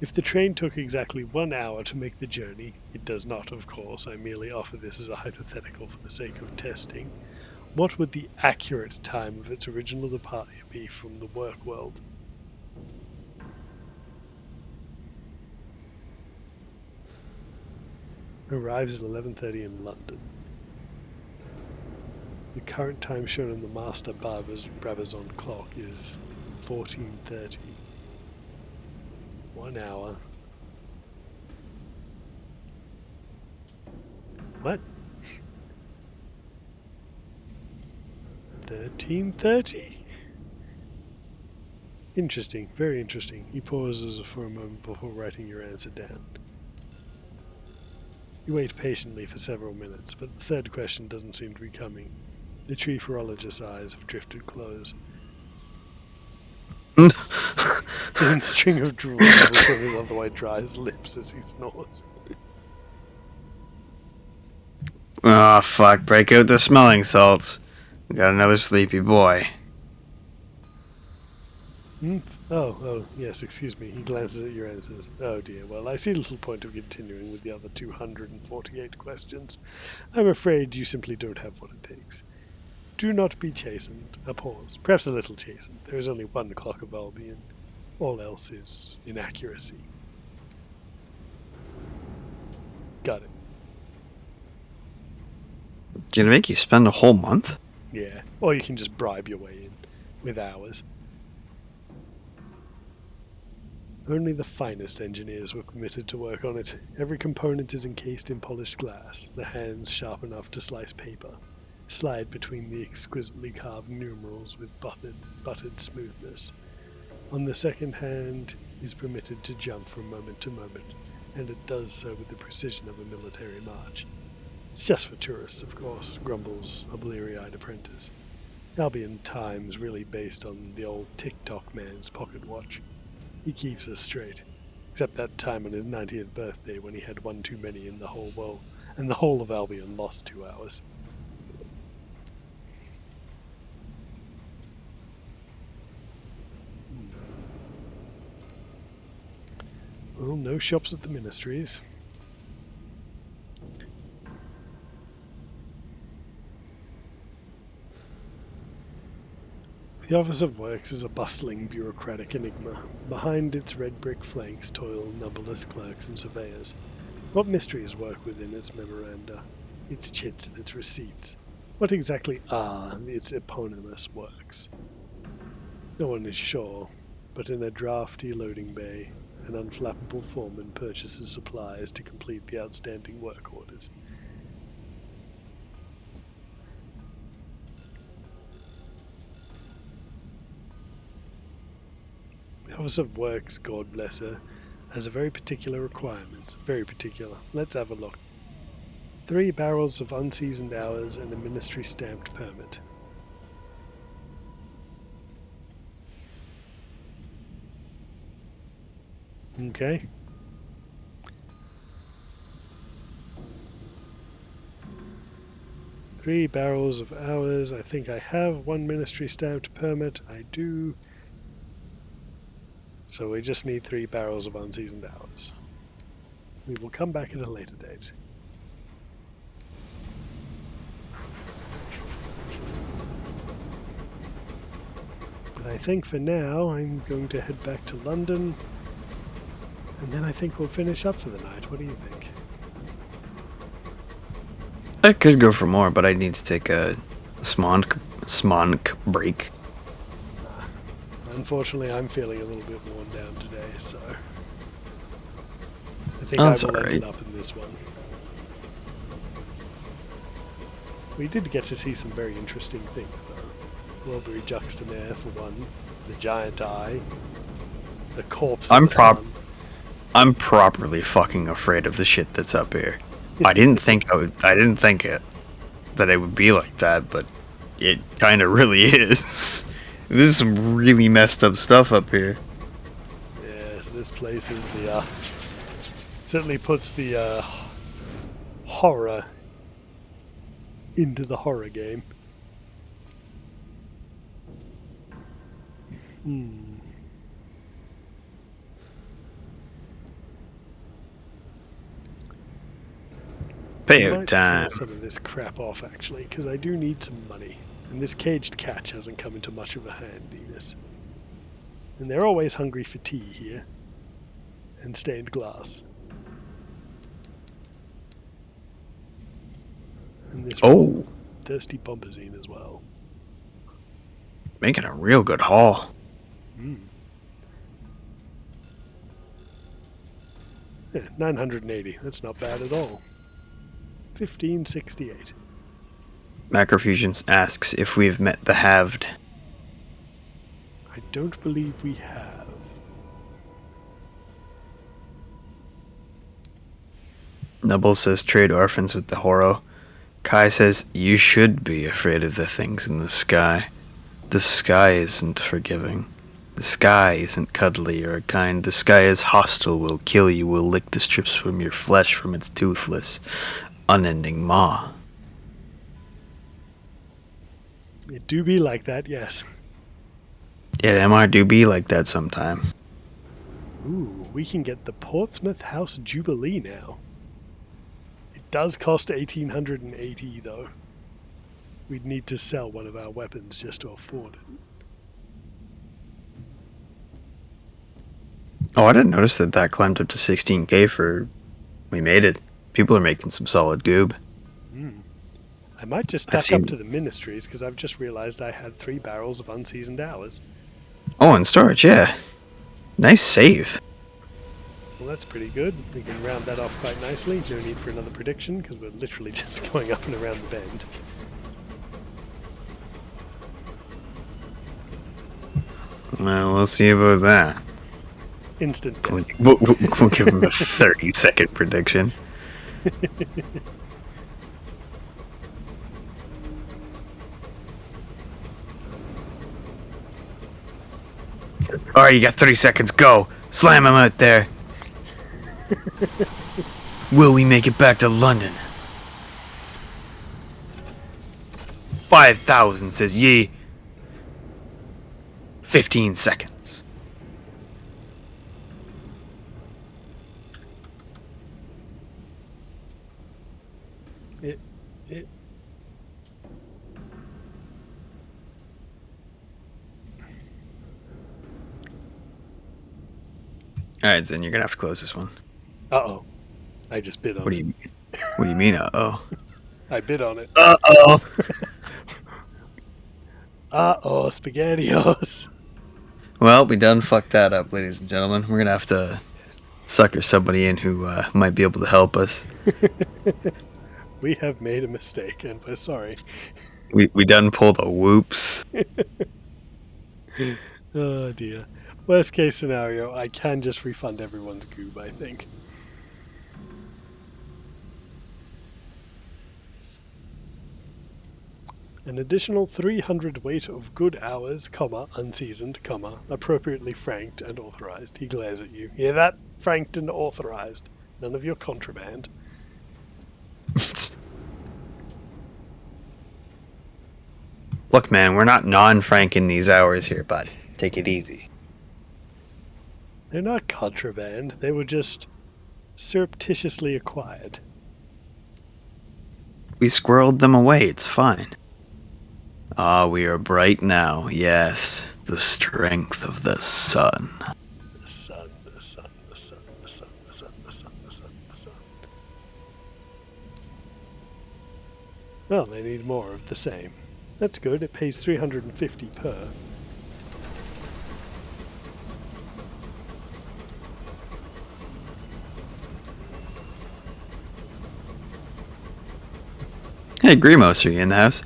If the train took exactly 1 hour to make the journey, it does not, of course, I merely offer this as a hypothetical for the sake of testing, what would the accurate time of its original departure be from the work world? Arrives at 11:30 in London. The current time shown on the Master Barbizon clock is 14:30. 1 hour. What? 13:30? Interesting, very interesting. He pauses for a moment before writing your answer down. You wait patiently for several minutes, but the third question doesn't seem to be coming. The chief horologist's eyes have drifted close. A thin string of drool travels from his otherwise dry lips as he snores. Oh fuck, break out the smelling salts. We got another sleepy boy. Oh, yes, excuse me. He glances at your answers. Oh dear, well, I see little point of continuing with the other 248 questions. I'm afraid you simply don't have what it takes. Do not be chastened. A pause. Perhaps a little chastened. There is only 1 clock of Albion. All else is inaccuracy. Got it. Gonna make you spend a whole month? Yeah, or you can just bribe your way in with hours. Only the finest engineers were permitted to work on it. Every component is encased in polished glass, the hands sharp enough to slice paper, slide between the exquisitely carved numerals with buttered smoothness. On the second hand is permitted to jump from moment to moment, and it does so with the precision of a military march. It's just for tourists, of course, grumbles a bleary-eyed apprentice. Albion time's really based on the old tick-tock man's pocket watch. He keeps us straight, except that time on his 90th birthday when he had one too many in the whole world, and the whole of Albion lost 2 hours. Well, no shops at the ministries. The Office of Works is a bustling bureaucratic enigma. Behind its red brick flanks toil numberless clerks and surveyors. What mysteries work within its memoranda, its chits and its receipts? What exactly are its eponymous works? No one is sure, but in a drafty loading bay, an unflappable foreman purchases supplies to complete the outstanding work orders. The Office of Works, God bless her, has a very particular requirement. Very particular. Let's have a look. 3 barrels of unseasoned hours and a ministry-stamped permit. Okay. 3 barrels of hours. I think I have 1 ministry stamped permit. I do. So we just need 3 barrels of unseasoned hours. We will come back at a later date. But I think for now I'm going to head back to London, and then I think we'll finish up for the night. What do you think? I could go for more, but I need to take a smonk break. Unfortunately, I'm feeling a little bit worn down today, so I think That's I will alright. end up in this one. We did get to see some very interesting things, though. Wilbury Juxtamer, for one, the giant eye, the corpse of the sun. I'm properly fucking afraid of the shit that's up here. I didn't think that it would be like that, but it kind of really is. There's some really messed up stuff up here. Yes, this place is the certainly puts the horror into the horror game. I Payout might time. sell some of this crap off, actually, because I do need some money. And this caged catch hasn't come into much of a handiness. And they're always hungry for tea here. And stained glass. And this thirsty bombazine as well. Making a real good haul. Yeah, 980. That's not bad at all. 1568. Macrofusions asks if we've met the Halved. I don't believe we have. Nubble says trade orphans with the Horo. Kai says you should be afraid of the things in the sky. The sky isn't forgiving. The sky isn't cuddly or kind. The sky is hostile, will kill you, will lick the strips from your flesh from its toothless, unending maw. It do be like that, yes. Yeah, MR do be like that sometime. Ooh, we can get the Portsmouth House Jubilee now. It does cost 1880 though. We'd need to sell one of our weapons just to afford it. Oh, I didn't notice that climbed up to 16k for... We made it. People are making some solid goob. I might just duck up to the ministries, because I've just realized I had 3 barrels of unseasoned hours. Oh, and storage, yeah. Nice save. Well, that's pretty good. We can round that off quite nicely. No need for another prediction, because we're literally just going up and around the bend. Well, we'll see about that. Instant death. We'll give him a 30-second prediction. Alright, you got 30 seconds, go! Slam him out there! Will we make it back to London? 5,000 says ye. 15 seconds. Alright, Zen, you're gonna have to close this one. Uh-oh. I just bid on it. What do you mean, uh-oh? I bid on it. Uh-oh! Uh-oh, SpaghettiOs. Well, we done fucked that up, ladies and gentlemen. We're gonna have to sucker somebody in who might be able to help us. We have made a mistake, and we're sorry. We done pulled a whoops. Oh, dear. Worst case scenario, I can just refund everyone's goob, I think. An additional 300 weight of good hours, comma, unseasoned, comma, appropriately franked and authorized. He glares at you. Hear that? Franked and authorized. None of your contraband. Look, man, we're not non-franking these hours here, bud. Take it easy. They're not contraband. They were just surreptitiously acquired. We squirreled them away. It's fine. Ah, we are bright now. Yes, the strength of the sun. The sun, the sun, the sun, the sun, the sun, the sun, the sun, the sun. Well, they need more of the same. That's good. It pays 350 per. Hey, Grimos, are you in the house?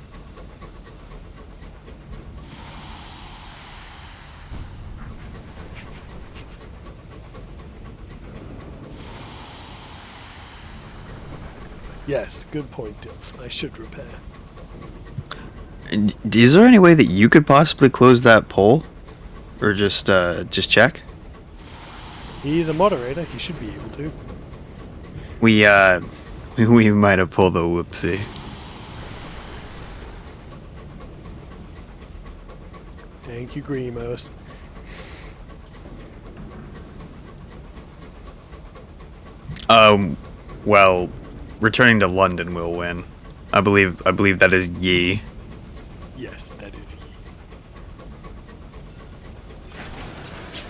Yes, good point, Dilf. I should repair. And is there any way that you could possibly close that poll, or just check? He's a moderator. He should be able to. We might have pulled a whoopsie. Thank you, Grimos. Well, returning to London will win. I believe that is Yi. Yes, that is he.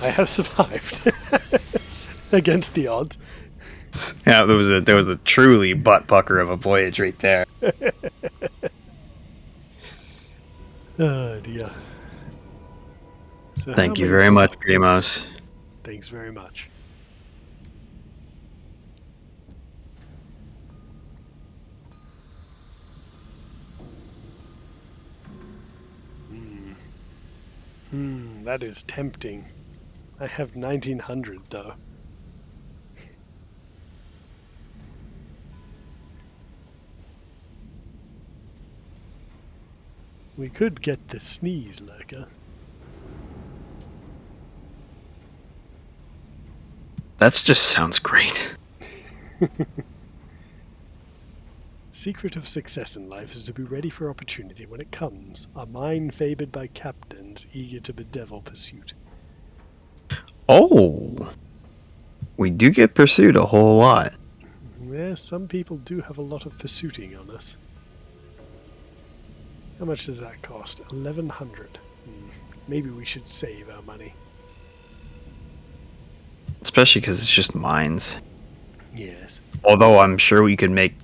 I have survived against the odds. Yeah, there was a truly butt pucker of a voyage right there. Oh dear. So Thank how you many very much, Grimos. Thanks very much. That is tempting. I have 1900 though. We could get the sneeze lurker. That just sounds great. Secret of success in life is to be ready for opportunity when it comes, a mind favoured by captains eager to bedevil pursuit. Oh, we do get pursued a whole lot. Yes, some people do have a lot of pursuiting on us. How much does that cost? 1100. Maybe we should save our money. Especially because it's just mines. Yes. Although I'm sure we could make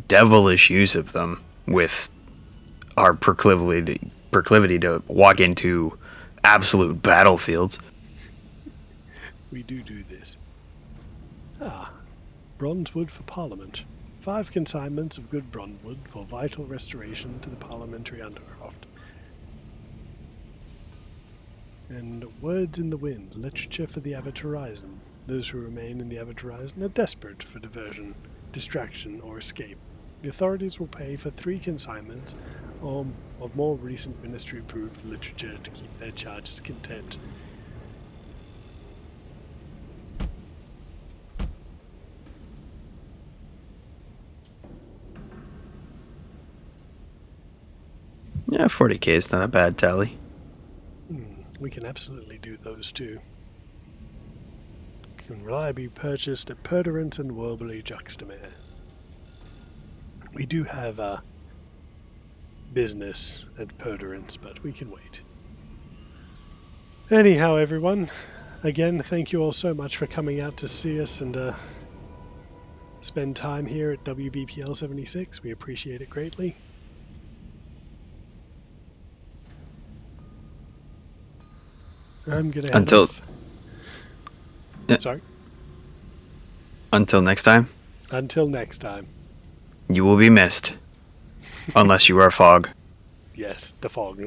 devilish use of them with our proclivity to walk into absolute battlefields. We do this. Bronze wood for Parliament. 5 consignments of good bronze wood for vital restoration to the parliamentary undercroft. And words in the wind, literature for the avid horizon. Those who remain in the avid horizon are desperate for diversion, distraction, or escape. The authorities will pay for 3 consignments of more recent ministry-approved literature to keep their charges content. Yeah, 40k is not a bad tally. We can absolutely do those too. Can reliably be purchased at Perdurance and Warbley Juxtamare. We do have business at Perdurance, but we can wait. Anyhow, everyone, again, thank you all so much for coming out to see us and spend time here at WBPL 76. We appreciate it greatly. I'm gonna head off. Sorry. Until next time. Until next time. You will be missed, unless you are Fog. Yes, the fog.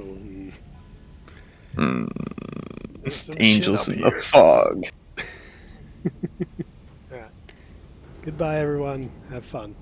Angels in the fog. Alright. Goodbye, everyone. Have fun.